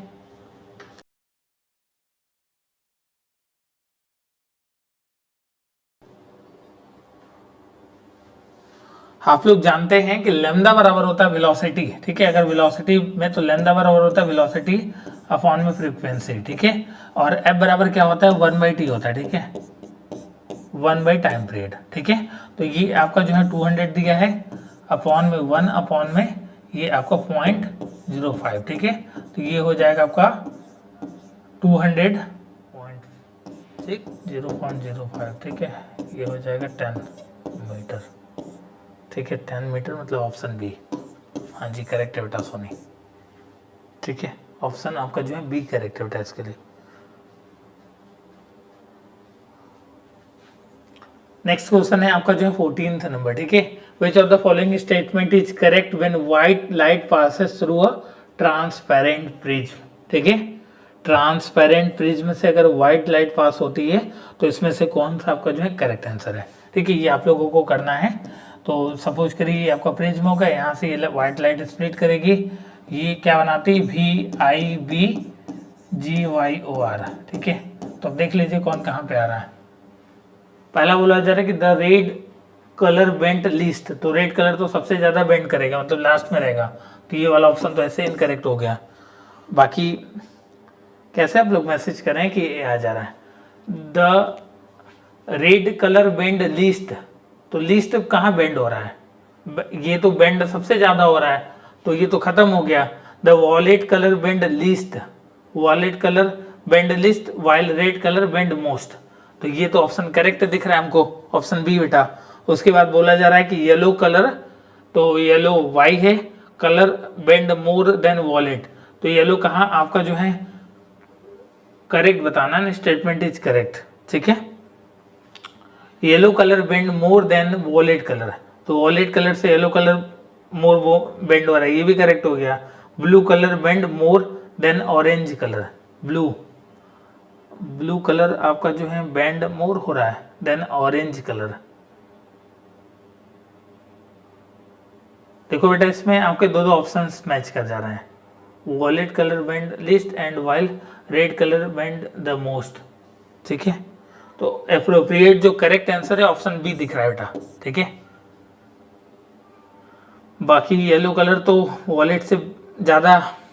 आप लोग जानते हैं कि लैम्डा बराबर होता है वेलोसिटी, ठीक है। अगर वेलोसिटी में तो लैम्डा बराबर होता है वेलोसिटी अपॉन में फ्रीक्वेंसी, ठीक है। और एफ बराबर क्या होता है, 1/t होता है, ठीक है, 1 बाई टाइम पीरियड, ठीक है। तो ये आपका जो है 200 दिया है, अपॉन में 1 अपॉन में ये आपका 0.05, ठीक है। तो ये हो जाएगा आपका 200 ठीक 0.05, ठीक है। ये हो जाएगा 10 मीटर, ठीक है, 10 मीटर, मतलब ऑप्शन बी। हाँ जी करेक्ट है बेटा सोनी, ठीक है। ऑप्शन आपका जो है बी करेक्ट है बेटा इसके लिए। नेक्स्ट क्वेश्चन है आपका जो है 14th नंबर, ठीक है। Which of the following statement is correct when white light passes through a transparent prism, ठीक है। ट्रांसपेरेंट प्रिज्म से अगर व्हाइट लाइट पास होती है तो इसमें से कौन सा आपका जो है करेक्ट आंसर है, ठीक है। ये आप लोगों को करना है। तो सपोज करिए आपका प्रिज्म होगा, यहाँ से ये व्हाइट लाइट स्प्लिट करेगी, ये क्या बनाती है VIBGYOR, ठीक है। तो अब देख लीजिए कौन कहाँ पे आ रहा है। पहला बोला जा रहा है कि the red colour bent least, तो रेड कलर तो सबसे ज्यादा बेंड करेगा, मतलब लास्ट में रहेगा, तो ये वाला ऑप्शन तो ऐसे इनकरेक्ट हो गया। बाकी कैसे आप लोग मैसेज करें कि ये आ जा रहा है the red colour bend least, तो लीस्ट कहाँ बेंड हो रहा है, ये तो बेंड सबसे ज्यादा हो रहा है, तो ये तो खत्म हो गया। The violet colour bend least, violet colour bend least while red colour bend most, तो ये तो ऑप्शन करेक्ट दिख रहा है हमको, ऑप्शन बी बेटा। उसके बाद बोला जा रहा है कि येलो कलर, तो येलो वाई है, colour bend more than wallet, तो येलो कहाँ आपका जो है करेक्ट बताना है, स्टेटमेंट इज करेक्ट, ठीक है। Yellow colour bend more than violet colour, तो वॉलेट कलर से येलो कलर मोर वो बेंड हो रहा है, ये भी करेक्ट हो गया। Blue colour bend more than orange colour, blue colour आपका जो है बेंड मोर हो रहा है देन ऑरेंज कलर। देखो बेटा इसमें आपके दो ऑप्शंस मैच कर जा रहे हैं, violet colour bend list and while red colour bend the most, ठीक है। तो एप्रोप्रिएट जो करेक्ट आंसर है ऑप्शन बी दिख रहा है बेटा, ठीक है। बाकी येलो कलर तो वॉलेट से ज़्यादा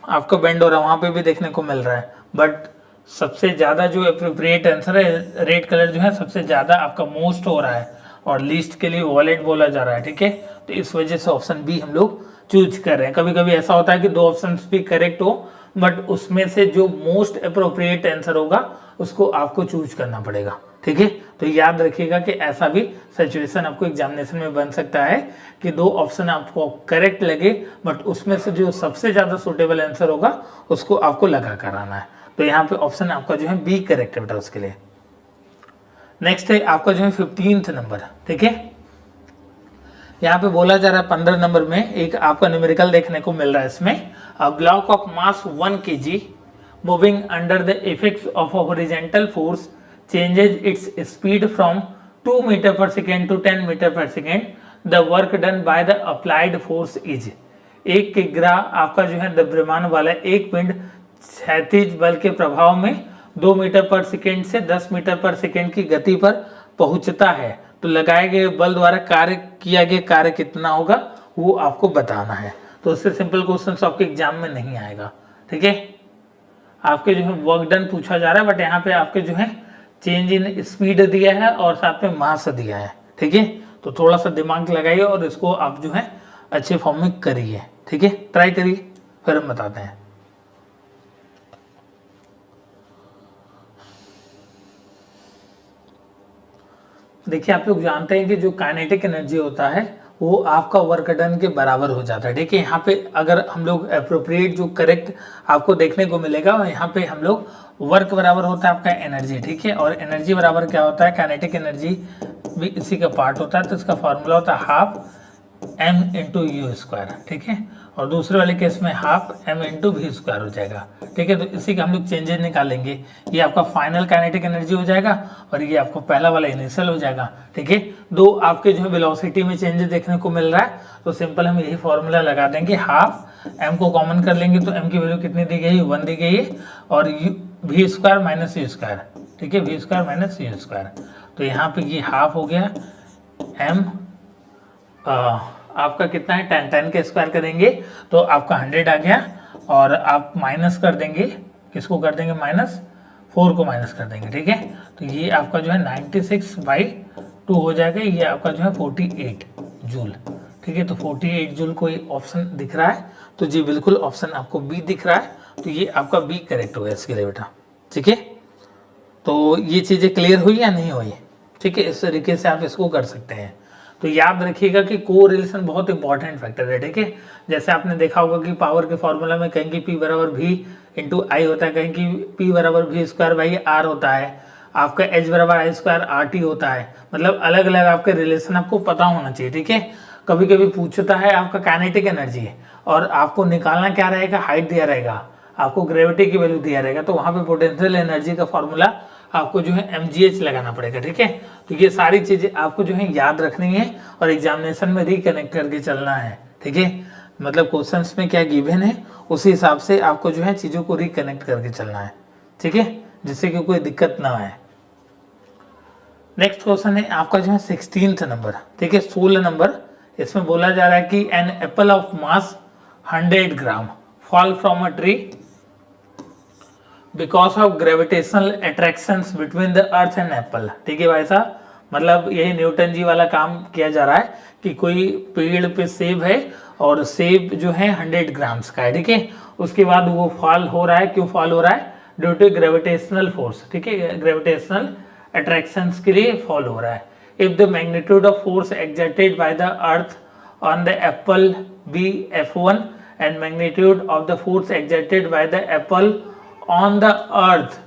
आपका बेंड हो रहा है, वहाँ पे भी देखने को मिल रहा है, बट सबसे ज़्यादा जो एप्रोप्रिएट आंसर है रेड कलर जो है सबसे ज़्यादा आपका मोस्ट हो रहा है, और लिस्ट के लिए वॉलेट बोला जा रहा है, ठीक है। तो इस वजह से ऑप्शन बी हम लोग चूज कर रहे हैं। कभी कभी ऐसा होता है कि दो ऑप्शन भी करेक्ट हो, बट उसमें से जो मोस्ट अप्रोप्रिएट आंसर होगा उसको आपको चूज करना पड़ेगा, ठीक है। तो याद रखिएगा कि ऐसा भी सिचुएशन आपको एग्जामिनेशन में बन सकता है कि दो ऑप्शन आपको करेक्ट लगे, बट उसमें से जो सबसे ज़्यादा सुटेबल आंसर होगा उसको आपको लगा कर आना है। तो यहाँ पे ऑप्शन आपका जो है बी करेक्ट है बेटा उसके लिए। नेक्स्ट है आपका जो है 15th नंबर, ठीक है। यहाँ पे बोला जा रहा है 15 नंबर में एक आपका न्यूमेरिकल देखने को मिल रहा है इसमें, a block of mass 1 kg moving under the effects of a horizontal force changes its speed from 2 metre per second to 10 metre per second, the work done by the applied force is. एक किग्रा आपका जो है द्रव्यमान वाला एक पिंड क्षैतिज बल के प्रभाव में 2 मीटर पर सेकेंड से 10 मीटर पर सेकेंड की गति पर पहुंचता है, तो लगाए गए बल द्वारा कार्य किया गया कार्य कितना होगा वो आपको बताना है। तो उससे सिंपल क्वेश्चन आपके एग्जाम में नहीं आएगा, ठीक है। आपके जो है वर्क डन पूछा जा रहा है, बट यहाँ पे आपके जो है चेंज इन स्पीड दिया है और साथ में मास दिया है, ठीक है। तो थोड़ा सा दिमाग लगाइए और इसको आप जो है अच्छे फॉर्म में करिए, ठीक है, ट्राई करिए, फिर हम बताते हैं। देखिए आप लोग जानते हैं कि जो काइनेटिक एनर्जी होता है वो आपका वर्क डन के बराबर हो जाता है, ठीक है। यहाँ पे अगर हम लोग अप्रोप्रिएट जो करेक्ट आपको देखने को मिलेगा, यहाँ पे हम लोग वर्क बराबर होता है आपका एनर्जी, ठीक है, और एनर्जी बराबर क्या होता है, काइनेटिक एनर्जी भी इसी का पार्ट होता है, तो इसका फॉर्मूला होता है हाफ m/u², ठीक है, और दूसरे वाले केस में हाफ m/v² हो जाएगा, ठीक है। तो इसी का हम लोग चेंजेस निकालेंगे, ये आपका फाइनल काइनेटिक एनर्जी हो जाएगा और ये आपको पहला वाला इनिशियल हो जाएगा, ठीक है। दो आपके जो है वेलोसिटी में चेंजेस देखने को मिल रहा है, तो सिंपल हम यही फॉर्मूला लगा देंगे, हाफ m को कॉमन कर लेंगे तो m की वैल्यू कितनी दी गई है, 1 दी गई है, और v² माइनस u², ठीक है, v² माइनस u², तो यहाँ पे ये हाफ हो गया m आपका कितना है 10 के स्क्वायर करेंगे तो आपका 100 आ गया, और आप माइनस कर देंगे, किसको कर देंगे माइनस, 4 को माइनस कर देंगे, ठीक है। तो ये आपका जो है 96/2 हो जाएगा, ये आपका जो है 48 जूल, ठीक है। तो 48 जूल कोई ऑप्शन दिख रहा है, तो जी बिल्कुल ऑप्शन आपको बी दिख रहा है, तो ये आपका बी करेक्ट होगा इसके लिए बेटा, ठीक है। तो ये चीज़ें क्लियर हुई या नहीं हुई, ठीक है, इस तरीके से आप इसको कर सकते हैं। तो याद रखिएगा कि को रिलेशन बहुत इंपॉर्टेंट फैक्टर है, ठीक है। जैसे आपने देखा होगा कि पावर के फॉर्मूला में कहीं की P बराबर V इंटू आई होता है, कहीं की P बराबर V²/R होता है, आपका H बराबर I² RT होता है, मतलब अलग अलग आपके रिलेशन आपको पता होना चाहिए, ठीक है। कभी कभी पूछता है आपका काइनेटिक एनर्जी है और आपको निकालना क्या रहेगा, हाइट दिया रहेगा, आपको ग्रेविटी की वैल्यू दिया रहेगा, तो वहाँ पे पोटेंशियल एनर्जी का फॉर्मूला आपको जो है mgh लगाना पड़ेगा। ठीक है, तो ये सारी चीज़ें आपको जो है याद रखनी है और एग्जामिनेशन में रिकनेक्ट करके चलना है। ठीक है, मतलब क्वेश्चंस में क्या गिवन है उसी हिसाब से आपको जो है चीज़ों को रिकनेक्ट करके चलना है। ठीक है, जिससे कि कोई दिक्कत ना आए। नेक्स्ट क्वेश्चन है आपका जो है 16th नंबर। ठीक है, 16 नंबर, इसमें बोला जा रहा है कि an apple of mass 100 gram fall from a tree because of gravitational attractions between the earth and apple. ठीक है भाई साहब, मतलब यही न्यूटन जी वाला काम किया जा रहा है कि कोई पेड़ पे सेब है और सेब जो है 100 ग्राम्स का है। ठीक है, उसके बाद वो फॉल हो रहा है, क्यों फॉल हो रहा है, ड्यू टू ग्रेविटेशनल फोर्स। ठीक है, ग्रेविटेशनल अट्रैक्शंस के लिए फॉल हो रहा है। If the magnitude of force exerted by the earth on the apple be F1 and magnitude of the force exerted by the apple on the earth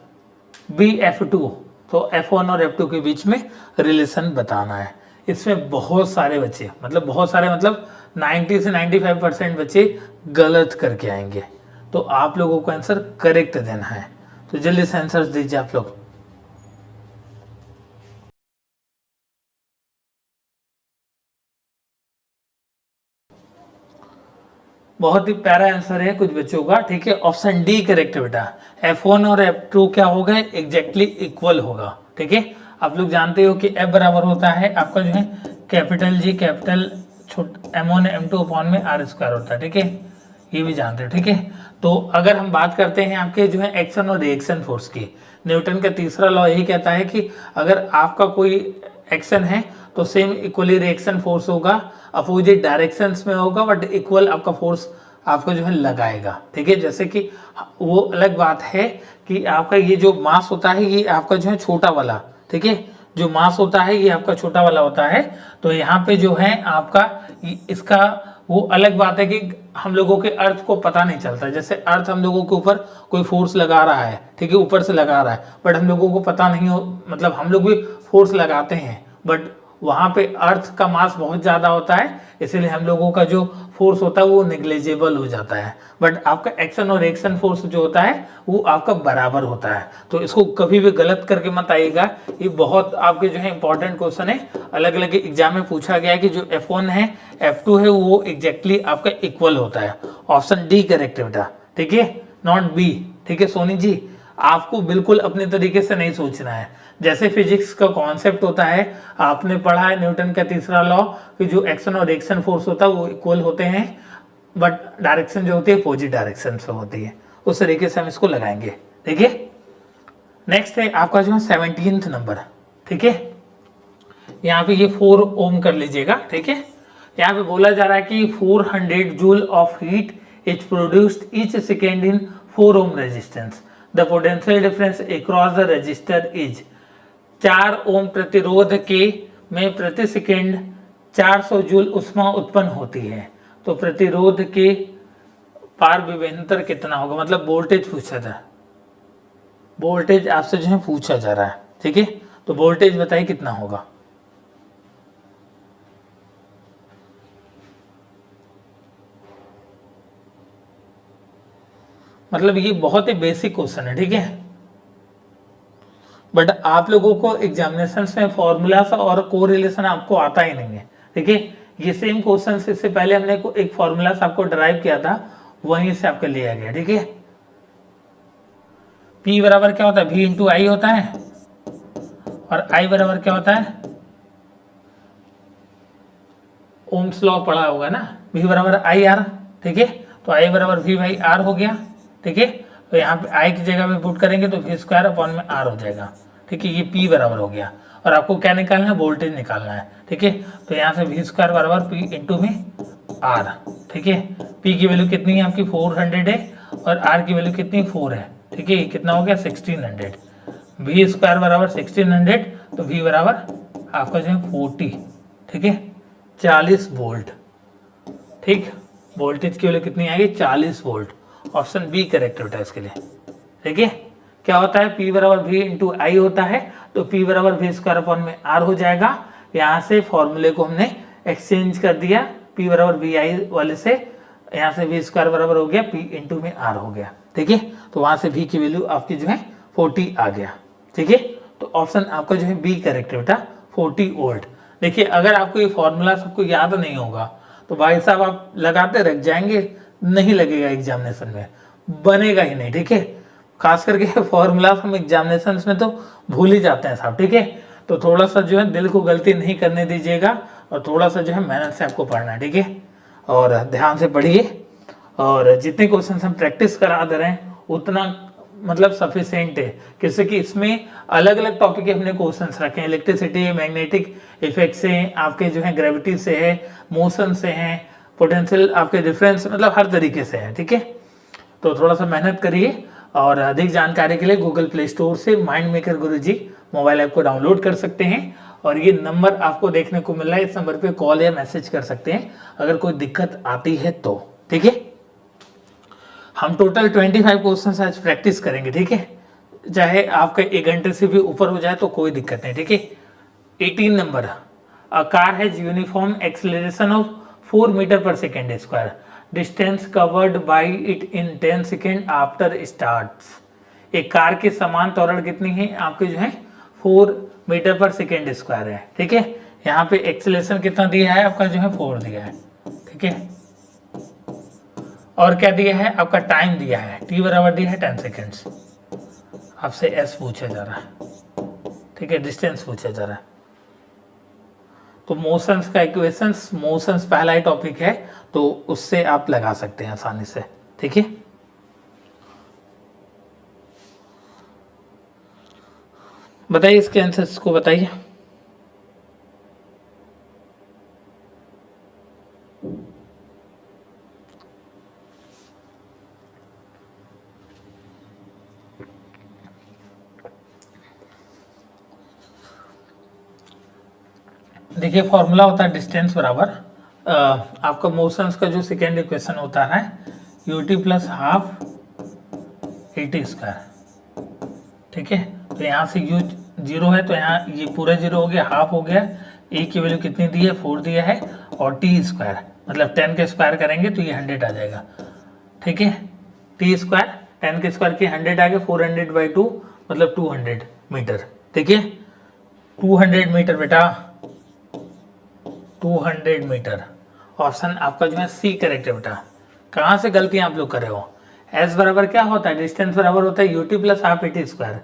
be F2, तो F1 और F2 के बीच में relation बताना है। इसमें बहुत सारे बच्चे, मतलब बहुत सारे, मतलब 90 से 95% बच्चे गलत करके आएंगे, तो आप लोगों को आंसर करेक्ट देना है। तो जल्दी से आंसर दीजिए आप लोग। बहुत ही प्यारा आंसर है कुछ बच्चों का। ठीक है, ऑप्शन डी करेक्ट है बेटा। F1 और F2 क्या होगा, एग्जैक्टली इक्वल होगा। ठीक है, आप लोग जानते हो कि F बराबर होता है आपका जो है capital G capital M1 M2 upon में R स्क्वायर होता है। ठीक है, ये भी जानते हो। ठीक है, तो अगर हम बात करते हैं आपके जो है एक्शन और रिएक्शन फोर्स की, न्यूटन का तीसरा लॉ यही कहता है कि अगर आपका कोई एक्शन है तो सेम इक्वली रिएक्शन फोर्स होगा, अपोजिट डायरेक्शंस में होगा बट इक्वल आपका फोर्स आपको जो है लगाएगा। ठीक है, जैसे कि वो अलग बात है कि आपका ये जो मास होता है ये आपका जो है छोटा वाला, ठीक है, जो मास होता है ये आपका छोटा वाला होता है, तो यहाँ पे जो है आपका इसका वो अलग बात है कि हम लोगों के अर्थ को पता नहीं चलता। जैसे अर्थ हम लोगों के ऊपर कोई फोर्स लगा रहा है, ठीक है, ऊपर से लगा रहा है, बट हम लोगों को पता नहीं हो, मतलब हम लोग भी फोर्स लगाते हैं बट वहाँ पे अर्थ का मास बहुत ज़्यादा होता है, इसीलिए हम लोगों का जो फोर्स होता है वो निग्लेजेबल हो जाता है। बट आपका एक्शन और रिएक्शन फोर्स जो होता है वो आपका बराबर होता है। तो इसको कभी भी गलत करके मत आइएगा, ये बहुत आपके जो है इंपॉर्टेंट क्वेश्चन है, अलग अलग एग्जाम में पूछा गया है कि जो F1 है F2 है वो एग्जैक्टली आपका इक्वल होता है। ऑप्शन डी करेक्ट है बेटा। ठीक है, नॉट बी। ठीक है सोनी जी, आपको बिल्कुल अपने तरीके से नहीं सोचना है। जैसे फिजिक्स का कॉन्सेप्ट होता है, आपने पढ़ा है न्यूटन का तीसरा लॉ कि जो एक्शन और रिएक्शन फोर्स होता है वो इक्वल होते हैं बट डायरेक्शन जो होती है अपोजिट डायरेक्शन से होती है, उस तरीके से हम इसको लगाएंगे। ठीक है, नेक्स्ट है आपका जो है 17th नंबर। ठीक है, यहाँ पे ये 4 ओम कर लीजिएगा। ठीक है, यहाँ पे बोला जा रहा है कि 400 joule of heat is produced each second in 4 ohm resistance. The potential difference across the register is. 4 ओम प्रतिरोध के में प्रति सेकेंड 400 जूल ऊष्मा उत्पन्न होती है, तो प्रतिरोध के पार विभवांतर कितना होगा, मतलब वोल्टेज पूछा था, वोल्टेज आपसे जो है पूछा जा रहा है। ठीक है, तो वोल्टेज बताइए कितना होगा। मतलब ये बहुत ही बेसिक क्वेश्चन है। ठीक है, बट आप लोगों को एग्जामिनेशन में फॉर्मूला और कोरिलेशन आपको आता ही नहीं है। ठीक है, ये सेम क्वेश्चन इससे पहले हमने एक फॉर्मूला आपको ड्राइव किया था, वहीं से आपका लिया गया। ठीक है, P बराबर क्या होता है, V इंटू आई होता है, और I बराबर क्या होता है, ओम्स लॉ पढ़ा होगा ना, V बराबर आई आर। ठीक है, तो I बराबर V बाई आर हो गया। ठीक है, तो यहाँ पे I की जगह पे पुट करेंगे तो V स्क्वायर अपॉन में R हो जाएगा। ठीक है, ये P बराबर हो गया, और आपको क्या निकालना है, वोल्टेज निकालना है। ठीक है, तो यहाँ से V स्क्वायर बराबर P इंटू में R। ठीक है, P की वैल्यू कितनी है आपकी 400 है, और R की वैल्यू कितनी 4 है। ठीक है, कितना हो गया 1600। V स्क्वायर बराबर 1600, तो V बराबर आपका जो है 40। ठीक है, 40 वोल्ट। ठीक, वोल्टेज की वैल्यू कितनी आएगी 40 वोल्ट। ऑप्शन बी करेक्ट होता है इसके लिए। ठीक है, क्या होता है, P बराबर V इंटू आई होता है, तो P बराबर V स्क्वायर अपॉन में R हो जाएगा। यहाँ से फॉर्मूले को हमने एक्सचेंज कर दिया, P बराबर वी आई वाले से, यहाँ से वी स्क्वायर बराबर हो गया P इंटू में R हो गया, ठीक है। तो वहाँ से V की वैल्यू आपकी जो है 40 आ गया, ठीक है। तो ऑप्शन आपका जो है बी करेक्ट है बेटा, 40 वोल्ट। देखिए अगर आपको ये फॉर्मूला सबको याद नहीं होगा तो भाई साहब आप लगाते रह जाएंगे, नहीं लगेगा एग्जामिनेशन में, बनेगा ही नहीं, ठीक है। खास करके फॉर्मूला हम एग्जामिनेशन में तो भूल ही जाते हैं साहब, ठीक है। तो थोड़ा सा जो है दिल को गलती नहीं करने दीजिएगा और थोड़ा सा जो है मेहनत से आपको पढ़ना है, ठीक है। और ध्यान से पढ़िए और जितने क्वेश्चन हम प्रैक्टिस करा दे रहे हैं उतना मतलब सफिशिएंट है, किसी कि इसमें अलग अलग टॉपिक के हमने क्वेश्चंस रखे हैं, इलेक्ट्रिसिटी, मैग्नेटिक इफेक्ट से, आपके जो है ग्रेविटी से है, मोशन से है, पोटेंशियल आपके डिफरेंस, मतलब हर तरीके से है, ठीक है। तो थोड़ा सा मेहनत करिए और अधिक जानकारी के लिए गूगल प्ले स्टोर से माइंड मेकर गुरुजी मोबाइल ऐप को डाउनलोड कर सकते हैं और ये नंबर आपको देखने को मिल रहा है, इस नंबर पे कॉल या मैसेज कर सकते हैं अगर कोई दिक्कत आती है तो, ठीक है। हम टोटल 25 क्वेश्चन आज प्रैक्टिस करेंगे, ठीक है। चाहे आपका 1 घंटे से भी ऊपर हो जाए तो कोई दिक्कत नहीं, ठीक है। 18 number, a car has uniform acceleration of 4 metre per second square, distance covered by it in 10 second after starts. एक कार की समान त्वरण कितनी है आपके जो है 4 मीटर पर सेकेंड स्क्वायर है, ठीक है। यहाँ पे एक्सेलरेशन कितना दिया है आपका जो है 4 दिया है, ठीक है। और क्या दिया है आपका टाइम दिया है, t बराबर दिया है 10 सेकेंड्स, आपसे s पूछा जा रहा है, ठीक है, डिस्टेंस पूछा जा रहा है। तो मोशंस का इक्वेशंस, मोशंस पहला ही टॉपिक है तो उससे आप लगा सकते हैं आसानी से, ठीक है। बताइए इसके आंसर्स को बताइए। देखिए फॉर्मूला होता है डिस्टेंस बराबर आपका मोशंस का जो सेकेंड इक्वेशन होता है ut plus half AT square, ठीक है। तो यहाँ से u 0 है तो यहाँ ये पूरा 0 हो गया, हाफ हो गया, a की वैल्यू कितनी दी है 4 दिया है और t स्क्वायर मतलब 10 के स्क्वायर करेंगे तो ये 100 आ जाएगा, ठीक है। t स्क्वायर 10 के स्क्वायर की 100 आ गया, 400/2 मतलब 200 मीटर, ठीक है। 200 मीटर बेटा, 200 मीटर। ऑप्शन आपका जो है सी करेक्ट है बेटा। कहाँ से गलतियां आप लोग कर रहे हो, एस बराबर क्या होता है, डिस्टेंस बराबर होता है UT plus half AT square.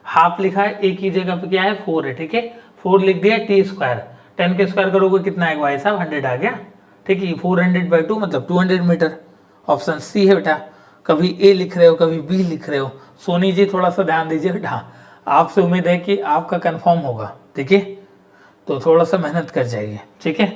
Half लिखा है, एक ही जगह पे क्या है 4 है, ठीक है। 4 लिख दिया, टी स्क्वायर 10 के स्क्वायर करोगे कितना आएगा भाई साहब 100 आ गया, ठीक है। 400/2 मतलब 200 मीटर, ऑप्शन सी है बेटा। कभी ए लिख रहे हो कभी बी लिख रहे हो, सोनी जी थोड़ा सा ध्यान दीजिए बेटा, आपसे उम्मीद है कि आपका कन्फर्म होगा, ठीक है। तो थोड़ा सा मेहनत कर जाइए, ठीक है।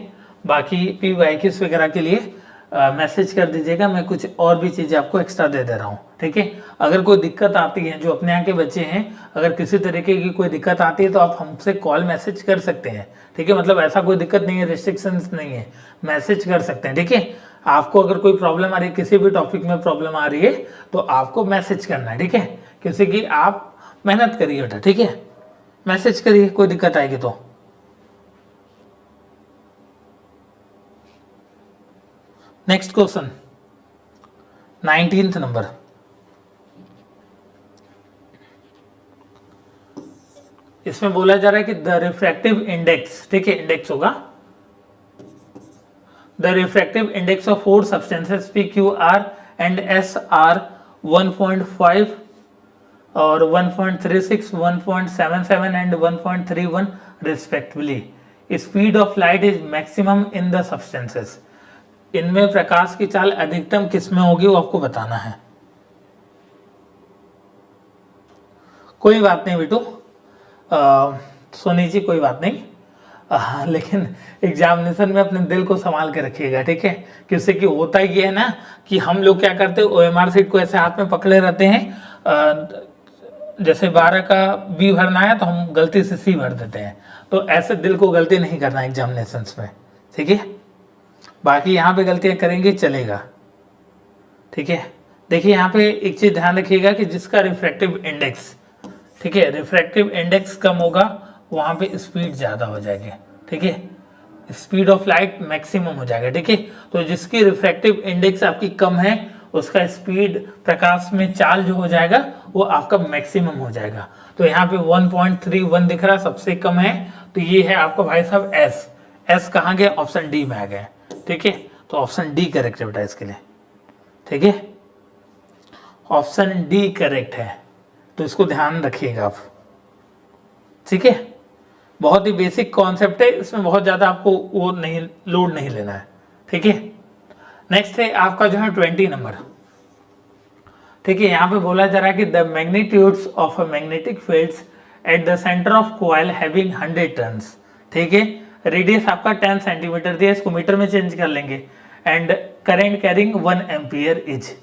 बाकी पी वाई किस वगैरह के लिए मैसेज कर दीजिएगा, मैं कुछ और भी चीज़ें आपको एक्स्ट्रा दे दे रहा हूँ, ठीक है। अगर कोई दिक्कत आती है, जो अपने यहाँ के बच्चे हैं, अगर किसी तरीके की कोई दिक्कत आती है तो आप हमसे कॉल मैसेज कर सकते हैं, ठीक है। मतलब ऐसा कोई दिक्कत नहीं है, रिस्ट्रिक्शंस नहीं है, मैसेज कर सकते हैं, ठीक है। आपको अगर कोई प्रॉब्लम आ रही है, किसी भी टॉपिक में प्रॉब्लम आ रही है तो आपको मैसेज करना है, ठीक है। किसी की आप मेहनत करिए बेटा, ठीक है, मैसेज करिए, कोई दिक्कत आएगी तो। नेक्स्ट क्वेश्चन 19th नंबर, इसमें बोला जा रहा है कि द रिफ्रैक्टिव इंडेक्स, ठीक है, इंडेक्स होगा the refractive index of 4 substances PQR and SR 1.5 और 1.36, 1.77 and 1.31 respectively. Speed of light is maximum in the substances. इनमें प्रकाश की चाल अधिकतम किसमें होगी वो आपको बताना है। कोई बात नहीं बेटू, सोनी जी कोई बात नहीं, लेकिन एग्जामिनेशन में अपने दिल को संभाल के रखिएगा, ठीक है। क्योंकि कि होता ये है ना कि हम लोग क्या करते हैं, OMR सीट को ऐसे हाथ में पकड़े रहते हैं, जैसे 12 का B भरना है तो हम गलती से C भर देते हैं, तो ऐसे दिल को गलती नहीं करना एग्जामिनेशन में, ठीक है। बाकी यहाँ पे गलतियाँ करेंगे चलेगा, ठीक है। देखिए यहाँ पे एक चीज़ ध्यान रखिएगा कि जिसका रिफ्रैक्टिव इंडेक्स, ठीक है, रिफ्रैक्टिव इंडेक्स कम होगा वहाँ पे स्पीड ज़्यादा हो जाएगी, ठीक है। स्पीड ऑफ लाइट मैक्सिमम हो जाएगा, ठीक है। तो जिसकी रिफ्रैक्टिव इंडेक्स आपकी कम है उसका स्पीड प्रकाश में चाल जो हो जाएगा वो आपका मैक्सिमम हो जाएगा। तो यहाँ पे 1.31 दिख रहा सबसे कम है, तो ये है आपका भाई साहब एस। एस कहाँ गया, ऑप्शन डी में आ गया, ठीक है। तो ऑप्शन डी करेक्ट है बेटा इसके लिए, ठीक है। ऑप्शन डी करेक्ट है, तो इसको ध्यान रखिएगा आप, ठीक है। बहुत ही बेसिक कॉन्सेप्ट है, इसमें बहुत ज़्यादा आपको वो नहीं लोड नहीं लेना है, ठीक है। नेक्स्ट है आपका जो है 20 नंबर, ठीक है। यहाँ पे बोला जा रहा है कि the magnitudes of a magnetic fields at the centre of coil having 100 turns, ठीक है। रेडियस आपका 10 सेंटीमीटर दिया, इसको मीटर में चेंज कर लेंगे। And current carrying 1 ampere is,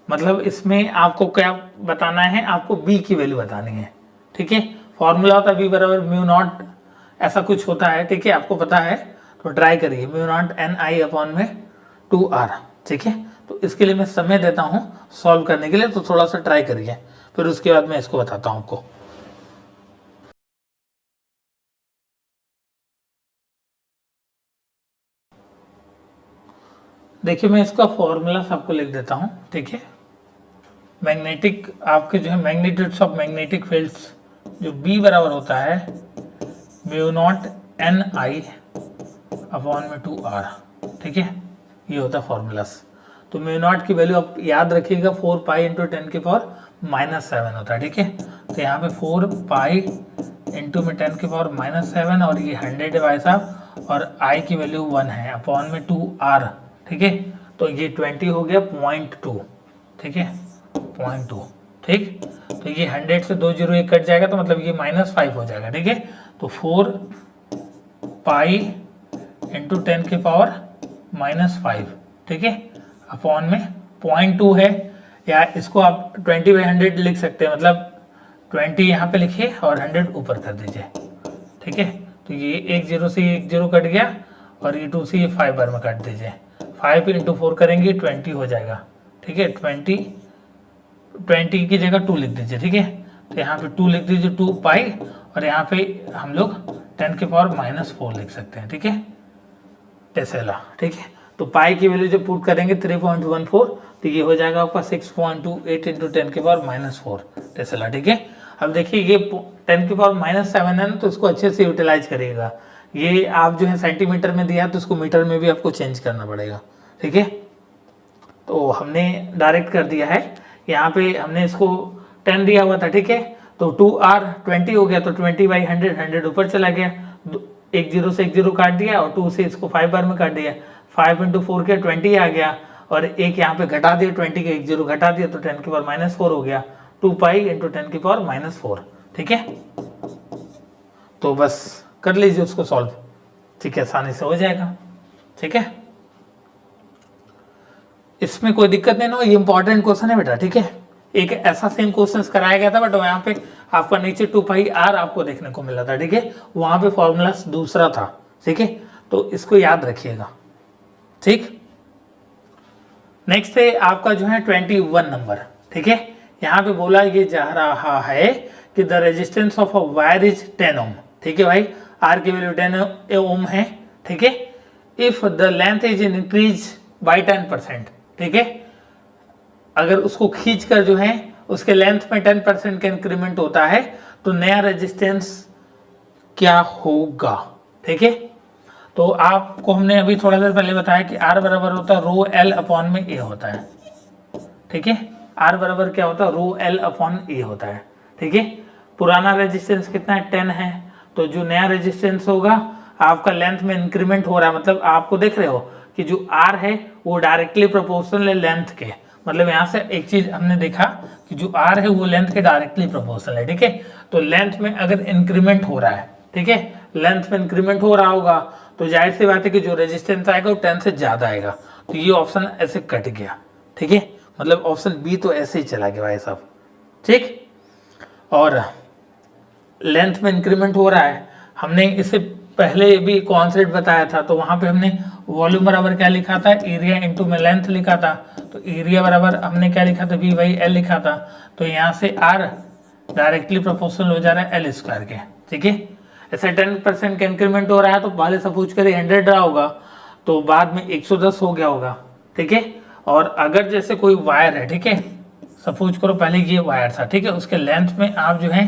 मतलब इसमें आपको क्या बताना है, आपको बी की वैल्यू बतानी है, ठीक है। फॉर्मूला होता है बी बराबर म्यू नॉट, ऐसा कुछ होता है, ठीक है, आपको पता है। तो ट्राई करिए, mu not an I upon में 2r, ठीक है। तो इसके लिए मैं समय देता हूँ सॉल्व करने के लिए, तो थोड़ा सा ट्राई करिए, फिर उसके बाद मैं इसको बताता हूँ आपको। देखिए मैं इसका फॉर्मूला सबको लिख देता हूँ, ठीक है। मैग्नेटिक आपके जो है मैग्नीट्यूड्स ऑफ मैग्नेटिक फील्ड्स जो B बराबर होता है mu not an I upon में 2r, ठीक है। ये होता है फॉर्मूलास। तो म्यू नॉट की वैल्यू आप याद रखिएगा 4 पाई इंटू 10 की पावर -7 होता है, ठीक है। तो यहाँ पे 4 पाई इंटू में 10 की पावर -7 और ये 100 है भाई साहब, और i की वैल्यू 1 है अपॉन में 2r, ठीक है। तो ये 20 हो गया 0.2, ठीक है, 0.2, ठीक। तो ये 100 से 2 जीरो 1 कट जाएगा, तो मतलब ये -5 हो जाएगा, ठीक है। तो 4 पाई इंटू 10 की पावर -5, ठीक है, अपॉन में 0.2 है, या इसको आप 20/100 लिख सकते हैं, मतलब 20 यहाँ पे लिखिए और 100 ऊपर कर दीजिए, ठीक है। तो ये 1 जीरो से 1 जीरो कट गया, और ये 2 से ये 5 बार में काट दीजिए, 5 इंटू 4 करेंगे 20 हो जाएगा, ठीक है। 20 की जगह 2 लिख दीजिए, ठीक है। तो यहाँ पे 2 लिख दीजिए, 2 पाई, और यहाँ पे हम लोग 10 की पावर -4 लिख सकते हैं, ठीक है, टेस्ला, ठीक है। तो पाई की वैल्यू जब पुट करेंगे 3.14, तो ये हो जाएगा आपका 6.28 इंटू 10 की पावर -4 टेस्ला, ठीक है। अब देखिए ये 10 की पावर -7 है ना, तो इसको अच्छे से यूटिलाइज करिएगा। ये आप जो है सेंटीमीटर में दिया तो इसको मीटर में भी आपको चेंज करना पड़ेगा, ठीक है। तो हमने डायरेक्ट कर दिया है, यहाँ पे हमने इसको 10 दिया हुआ था, ठीक है। तो 2r 20 हो गया, तो 20/100, 100 ऊपर चला गया, 1 जीरो से 1 जीरो काट दिया, और 2 से इसको 5 बार में काट दिया, 5 इंटू 4 के 20 आ गया, और एक यहाँ पे घटा दिया 20 के, 1 जीरो घटा दिया, तो 10 की पावर -4 हो गया, 2 पाई इंटू 10 की पावर -4, ठीक है। तो बस कर लीजिए उसको सॉल्व, ठीक है, आसानी से हो जाएगा, ठीक है। इसमें कोई दिक्कत नहीं ना, ये इंपॉर्टेंट क्वेश्चन है बेटा, ठीक है। एक ऐसा सेम क्वेश्चन कराया गया था, बट यहाँ पे आपका नीचे 2 पाई r आपको देखने को मिला था, ठीक है। वहां पे फॉर्मूला दूसरा था, ठीक है। तो इसको याद रखिएगा, ठीक। नेक्स्ट है आपका जो है 21 नंबर, ठीक है। यहाँ पे बोला ये जा रहा है कि the resistance of a wire is 10 ओम, ठीक है भाई, आर की वैल्यू 10 ओम है, ठीक है। If the length is increase by 10%, ठीक है, अगर उसको खींच कर जो है उसके लेंथ में 10% का इंक्रीमेंट होता है, तो नया रेजिस्टेंस क्या होगा, ठीक है। तो आपको हमने अभी थोड़ा देर पहले बताया कि R बराबर होता है रो L अपॉन में A होता है, ठीक है। R बराबर क्या होता है, रो L अपॉन A होता है, ठीक है। पुराना रेजिस्टेंस कितना है, 10 है, तो जो नया रेजिस्टेंस होगा आपका लेंथ में इंक्रीमेंट हो रहा है, मतलब आपको देख रहे हो कि जो R है वो डायरेक्टली प्रोपोर्शनल है लेंथ के, मतलब यहाँ से एक चीज हमने देखा कि जो R है वो लेंथ के डायरेक्टली प्रोपोर्शनल है, ठीक है। तो लेंथ में अगर इंक्रीमेंट हो रहा है, ठीक है, लेंथ में इंक्रीमेंट हो रहा होगा, तो जाहिर सी बात है कि जो रेजिस्टेंस आएगा वो 10 से ज्यादा आएगा, तो ये ऑप्शन ऐसे कट गया, ठीक है, मतलब ऑप्शन बी तो ऐसे ही चला गया भाई साहब, ठीक। और लेंथ में इंक्रीमेंट हो रहा है, हमने इससे पहले भी कॉन्सेप्ट बताया था, तो वहां पे हमने वॉल्यूम बराबर क्या लिखा था, एरिया इंटू में लेंथ लिखा था, तो एरिया बराबर हमने क्या लिखा था, V/L लिखा था। तो यहाँ से R डायरेक्टली प्रोपोर्शनल हो जा रहा है L स्क्वायर के, ठीक है। ऐसे 10% का इंक्रीमेंट हो रहा है तो पहले सपोज करिए 100 रहा होगा तो बाद में 110 हो गया होगा, ठीक है। और अगर जैसे कोई वायर है, ठीक है, सपोज करो पहले ये वायर था, ठीक है, उसके लेंथ में आप जो है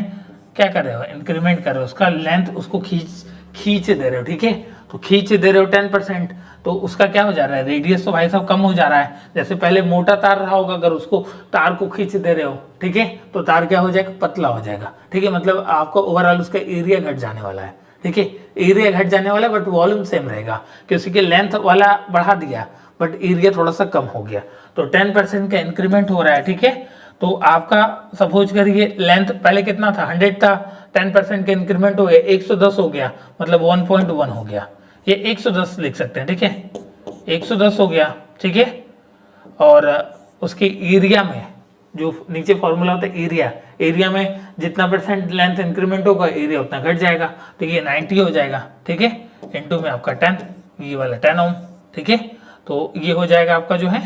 क्या कर रहे हो, इंक्रीमेंट कर रहे हो, उसका लेंथ उसको खींच दे रहे हो, ठीक है। तो खींच दे रहे हो 10%, तो उसका क्या हो जा रहा है, रेडियस तो भाई साहब कम हो जा रहा है। जैसे पहले मोटा तार रहा होगा, अगर उसको तार को खींच दे रहे हो, ठीक है, तो तार क्या हो जाएगा, पतला हो जाएगा, ठीक है। मतलब आपको ओवरऑल उसका एरिया घट जाने वाला है, ठीक है। एरिया घट जाने वाला है बट वॉल्यूम सेम रहेगा, क्योंकि उसके लेंथ वाला बढ़ा दिया बट एरिया थोड़ा सा कम हो गया। तो 10% का इंक्रीमेंट हो रहा है, ठीक है। तो आपका सपोज करिए लेंथ पहले कितना था, 100 था, 10% का इंक्रीमेंट हो गया 110 हो गया, मतलब 1.1 हो गया। ये 110 लिख सकते हैं, ठीक है, 110 हो गया, ठीक है। और उसके एरिया में जो नीचे फॉर्मूला होता है एरिया, एरिया में जितना परसेंट लेंथ इंक्रीमेंट होगा एरिया उतना घट जाएगा, तो ये 90 हो जाएगा, ठीक है। इनटू में आपका 10, ये वाला 10 ओम, ठीक है। तो ये हो जाएगा आपका जो है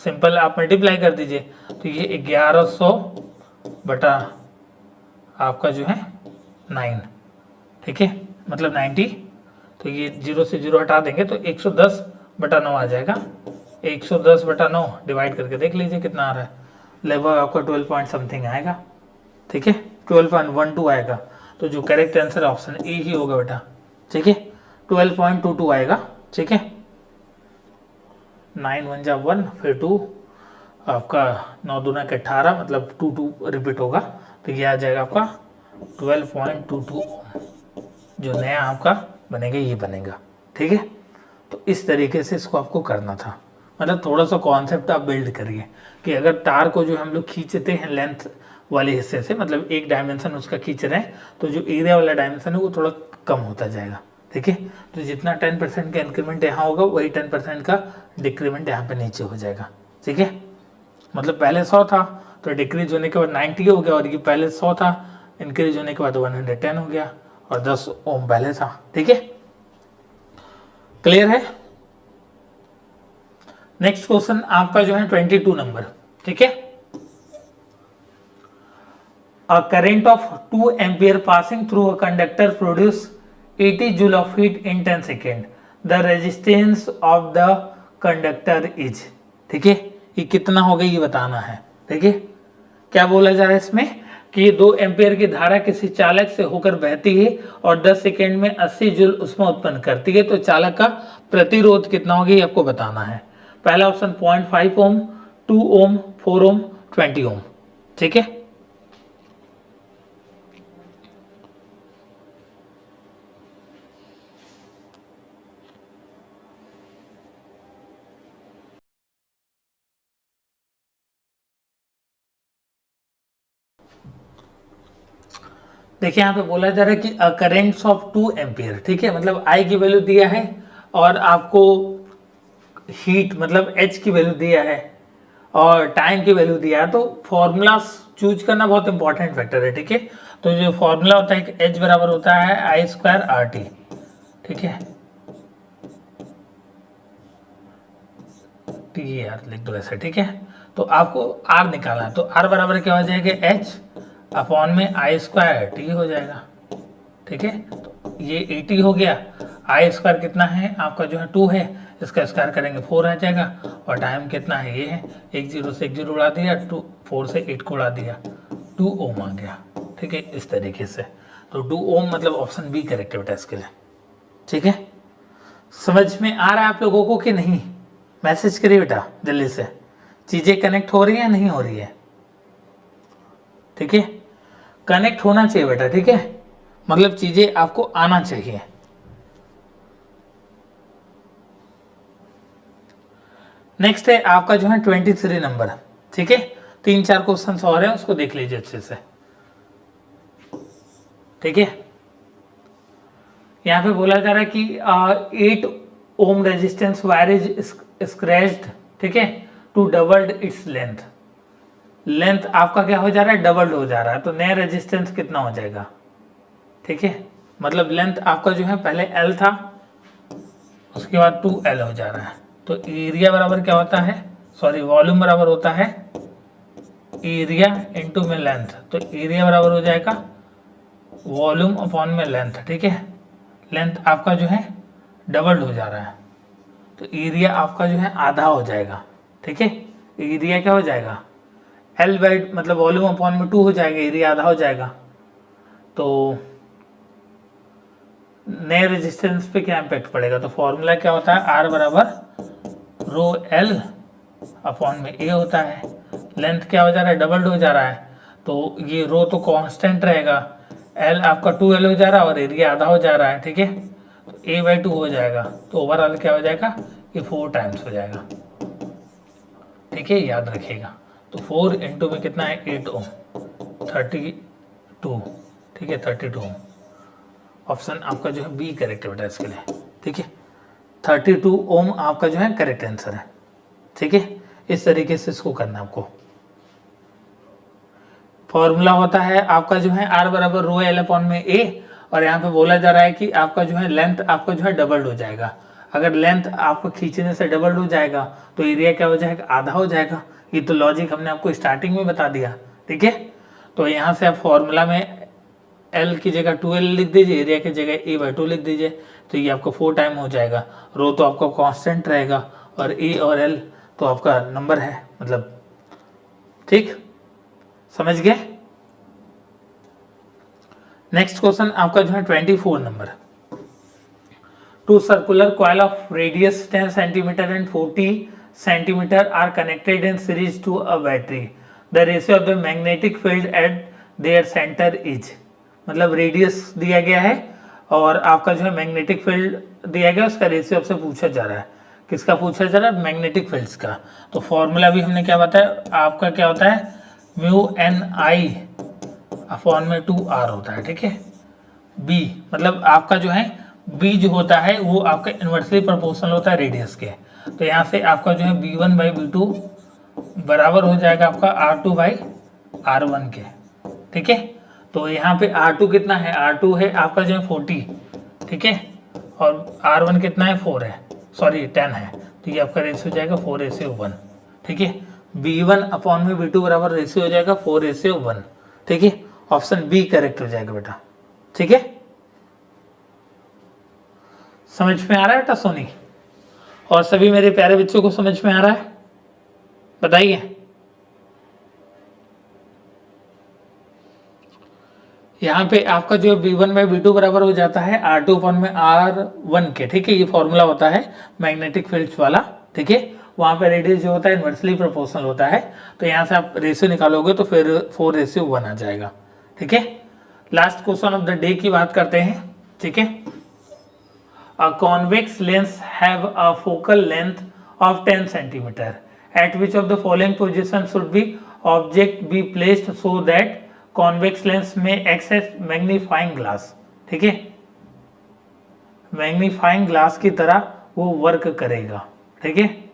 सिंपल आप मल्टीप्लाई कर दीजिए, तो ये 1100 बटा आपका जो है 9, ठीक है, मतलब 90। तो ये 0 से 0 हटा देंगे तो 110 बटा 9 आ जाएगा। 110 बटा 9 डिवाइड करके देख लीजिए कितना आ रहा है, लगभग आपका 12 पॉइंट समथिंग आएगा, ठीक है, 12.12 आएगा। तो जो करेक्ट आंसर ऑप्शन ए ही होगा बेटा, ठीक है, 12.22 आएगा, ठीक है। 9 1 जा 1, फिर 2, आपका 9 दूना के 18, मतलब 2 रिपीट होगा, तो ये आ जाएगा आपका 12.22 जो नया आपका बनेगा ये बनेगा, ठीक है। तो इस तरीके से इसको आपको करना था, मतलब थोड़ा सा कॉन्सेप्ट आप बिल्ड करिए कि अगर तार को जो हम लोग खींचते हैं लेंथ वाले हिस्से से, मतलब एक डायमेंशन उसका खींच रहे हैं, तो जो एरिया वाला डायमेंशन है वो थोड़ा कम होता जाएगा, ठीक है। तो जितना 10% का इंक्रीमेंट यहाँ होगा वही 10% का डिक्रीमेंट यहाँ पे नीचे हो जाएगा, ठीक है। मतलब पहले 100 था तो डिक्रीज होने के बाद 90 हो गया, और ये पहले 100 था, इंक्रीज होने के बाद 110 हो गया, और 10 ओम पहले था, ठीक है। क्लियर है। नेक्स्ट क्वेश्चन आपका जो है 22 नंबर, ठीक है। A current of 2 ampere passing through a conductor produce 80 joule of heat in 10 second, the resistance of the conductor is, ठीक है। ये कितना हो गया ये बताना है, ठीक है। क्या बोला जा रहा है इसमें कि 2 एम्पियर की धारा किसी चालक से होकर बहती है और 10 सेकेंड में 80 जूल उसमें उत्पन्न करती है, तो चालक का प्रतिरोध कितना होगा ये आपको बताना है। पहला ऑप्शन 0.5 ओम, 2 ओम, 4 ओम, 20 ओम, ठीक है। देखिए यहाँ पे बोला जा रहा है कि करेंट्स ऑफ 2 एम्पियर, ठीक है, मतलब आई की वैल्यू दिया है और आपको हीट मतलब एच की वैल्यू दिया है और टाइम की वैल्यू दिया है, तो फॉर्मूला चूज करना बहुत इंपॉर्टेंट फैक्टर है, ठीक है। तो जो फॉर्मूला होता है एच बराबर होता है आई स्क्वायर आर टी, ठीक है, टी आर लिख दो ऐसे, ठीक है। तो आपको आर निकालना है, तो आर बराबर क्या हो जाएगा, एच अपॉन में आई स्क्वायर टी हो जाएगा, ठीक है। तो ये 80 हो गया, आई स्क्वायर कितना है आपका जो है 2 है, इसका स्क्वायर करेंगे 4 आ जाएगा, और टाइम कितना है ये है, 1 0 से 1 0 उड़ा दिया, 2 4 से 8 को उड़ा दिया, 2 ओम आ गया, ठीक है, इस तरीके से। तो 2 ओम मतलब ऑप्शन बी करेक्ट है बेटा इसके लिए, ठीक है। समझ में आ रहा है आप लोगों को कि नहीं, मैसेज करिए बेटा जल्दी से, चीज़ें कनेक्ट हो रही है नहीं हो रही है, ठीक है। कनेक्ट होना चाहिए बेटा, ठीक है, मतलब चीजें आपको आना चाहिए। नेक्स्ट है आपका जो है 23 नंबर, ठीक है। 3 4 क्वेश्चन और हैं, उसको देख लीजिए अच्छे से, ठीक है। यहाँ पे बोला जा रहा है कि 8 ohm resistance wire is scratched, ठीक है, to doubled its length. Length आपका क्या हो जा रहा है, डबल्ड हो जा रहा है, तो नया रेजिस्टेंस कितना हो जाएगा, ठीक है। मतलब लेंथ आपका जो है पहले L था, उसके बाद 2L हो जा रहा है, तो एरिया बराबर क्या होता है, सॉरी वॉल्यूम बराबर होता है एरिया इनटू में लेंथ, तो एरिया बराबर हो जाएगा वॉल्यूम अपॉन में लेंथ, ठीक है, लेंथ आपका जो है डबल्ड हो जा रहा है, तो एरिया आपका जो है आधा हो जाएगा, ठीक है। एरिया क्या हो जाएगा, एल बाई मतलब वॉल्यूम अपॉन में 2 हो जाएगा, एरिया आधा हो जाएगा। तो नए रेजिस्टेंस पे क्या इम्पैक्ट पड़ेगा, तो फॉर्मूला क्या होता है, आर बराबर रो एल अपॉन में ए होता है। लेंथ क्या हो जा रहा है, डबल्ड हो जा रहा है, तो ये रो तो कांस्टेंट रहेगा, एल आपका 2L हो जा रहा है और एरिया आधा हो जा रहा है, ठीक है। तो ए बाई 2 हो जाएगा, तो ओवरऑल क्या हो जाएगा, ये 4 टाइम्स हो जाएगा, ठीक है, याद रखिएगा। तो 4 इंटू में कितना है 8 ओम, 32, ठीक है, 32 ओम। ऑप्शन आपका जो है बी करेक्ट बेटा इसके लिए, ठीक है। 32 ओम आपका जो है करेक्ट आंसर है, ठीक है। इस तरीके से इसको करना है आपको। फॉर्मूला होता है आपका जो है आर बराबर रो एल अपॉन में ए, और यहाँ पे बोला जा रहा है कि आपका जो है लेंथ आपका जो है डबल्ड हो जाएगा। अगर लेंथ आपको खींचने से डबल्ड हो जाएगा तो एरिया क्या हो जाएगा, आधा हो जाएगा। ये तो लॉजिक हमने आपको स्टार्टिंग में बता दिया, ठीक है। तो यहाँ से आप फॉर्मूला में एल की जगह 2L लिख दीजिए, एरिया की जगह ए बाई 2 लिख दीजिए, तो ये आपको 4 टाइम हो जाएगा। रो तो आपका कांस्टेंट रहेगा और ए और एल तो आपका नंबर है, मतलब ठीक, समझ गए। नेक्स्ट क्वेश्चन आपका जो है 24 number. Two circular coil of radius 10 centimetre and 40 centimetre are connected in series to a battery. The ratio of the magnetic field at their centre is, मतलब रेडियस दिया गया है और आपका जो है मैग्नेटिक फील्ड दिया गया, उसका रेशियो आपसे पूछा जा रहा है। किसका पूछा जा रहा है, मैग्नेटिक फील्ड्स का। तो फॉर्मूला भी हमने क्या बताया, आपका क्या होता है म्यू एन आई अपॉन में 2R होता है, ठीक है। बी मतलब आपका जो है बी जो होता है वो आपका इन्वर्सली प्रोपोर्शनल होता है रेडियस के। तो यहाँ से आपका जो है B1 बाई B2 बराबर हो जाएगा आपका R2 बाई R1 के, ठीक है। तो यहाँ पे R2 कितना है, R2 है आपका जो है 40, ठीक है, और R1 कितना है 4 है, सॉरी 10 है, तो ये आपका रेशियो हो जाएगा 4:1, ठीक है। B1 अपॉन में B2 बराबर रेशियो हो जाएगा 4:1, ठीक है। ऑप्शन बी करेक्ट हो जाएगा बेटा, ठीक है। समझ में आ रहा है बेटा सोनी, और सभी मेरे प्यारे बच्चों को समझ में आ रहा है, बताइए। यहाँ पे आपका जो B1 बाई B2 बराबर हो जाता है R2 अपॉन में R1 के, ठीक है। ये फॉर्मूला होता है मैग्नेटिक फील्ड्स वाला, ठीक है। वहाँ पे रेडियस जो होता है इन्वर्सली प्रोपोर्शनल होता है, तो यहाँ से आप रेशियो निकालोगे तो फिर 4:1 आ जाएगा, ठीक है। Last question of the day की बात करते हैं, ठीक है। A convex lens have a focal length of 10 centimetre, eight which of the following position should be object be placed so that convex lens में एक्सेस मैग्नीफाइंग ग्लास, ठीक है, magnifying glass की तरह वो वर्क करेगा, ठीक है।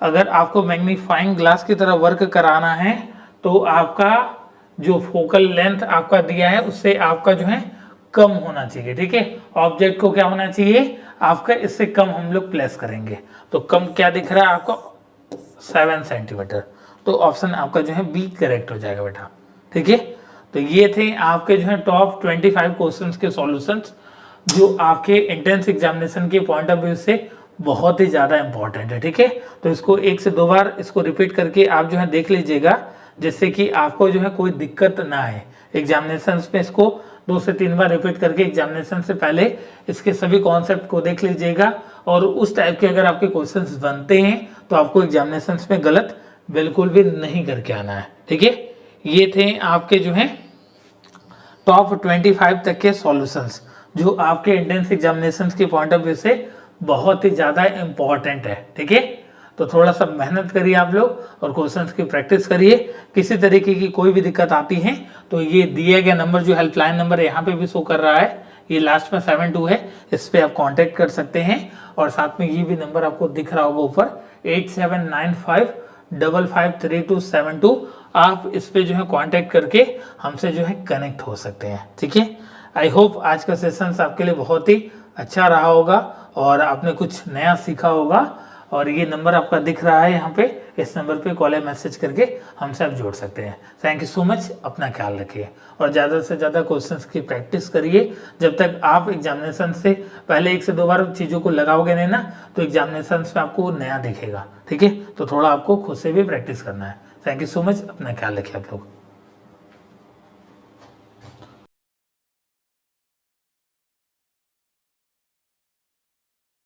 अगर आपको मैग्नीफाइंग ग्लास की तरह वर्क कराना है तो आपका जो फोकल लेंथ आपका दिया है उससे आपका जो है कम होना चाहिए, ठीक है। ऑब्जेक्ट को क्या होना चाहिए आपका, इससे कम हम लोग प्लेस करेंगे। तो कम क्या दिख रहा है आपको, 7 सेंटीमीटर। तो ऑप्शन आपका जो है बी करेक्ट हो जाएगा बेटा, ठीक है। तो ये थे आपके जो है टॉप 25 क्वेश्चंस के सॉल्यूशंस, जो आपके एंट्रेंस एग्जामिनेशन के पॉइंट ऑफ व्यू से बहुत ही ज़्यादा इंपॉर्टेंट है, ठीक है। तो इसको 1 से 2 बार इसको रिपीट करके आप जो है देख लीजिएगा, जिससे कि आपको जो है कोई दिक्कत ना आए एग्जामिनेशन में। इसको 2 से 3 बार रिपीट करके एग्जामिनेशन से पहले इसके सभी कॉन्सेप्ट को देख लीजिएगा, और उस टाइप के अगर आपके क्वेश्चंस बनते हैं तो आपको एग्जामिनेशन में गलत बिल्कुल भी नहीं करके आना है, ठीक है। ये थे आपके जो है टॉप 25 तक के सॉल्यूशंस, जो आपके एंट्रेंस एग्जामिनेशन के पॉइंट ऑफ व्यू से बहुत ही ज़्यादा इम्पॉर्टेंट है, ठीक है। तो थोड़ा सा मेहनत करिए आप लोग और क्वेश्चंस की प्रैक्टिस करिए। किसी तरीके की कोई भी दिक्कत आती है तो ये दिया गया नंबर जो हेल्पलाइन नंबर यहाँ पे भी शो कर रहा है, ये लास्ट में 72 है, इस पर आप कांटेक्ट कर सकते हैं। और साथ में ये भी नंबर आपको दिख रहा होगा ऊपर 8795553272, आप इस पे जो है कांटेक्ट करके हमसे जो है कनेक्ट हो सकते हैं, ठीक है। आई होप आज का सेशन आपके लिए बहुत ही अच्छा रहा होगा और आपने कुछ नया सीखा होगा। और ये नंबर आपका दिख रहा है यहाँ पे इस नंबर पे कॉल या मैसेज करके हमसे आप जोड़ सकते हैं। थैंक यू सो मच, अपना ख्याल रखिए और ज़्यादा से ज़्यादा क्वेश्चंस की प्रैक्टिस करिए। जब तक आप एग्जामिनेशन से पहले 1 से 2 बार चीज़ों को लगाओगे नहीं ना, तो एग्जामिनेशन में आपको नया दिखेगा। ठीक है, तो थोड़ा आपको खुद से भी प्रैक्टिस करना है। थैंक यू सो मच, अपना ख्याल रखिए आप लोग।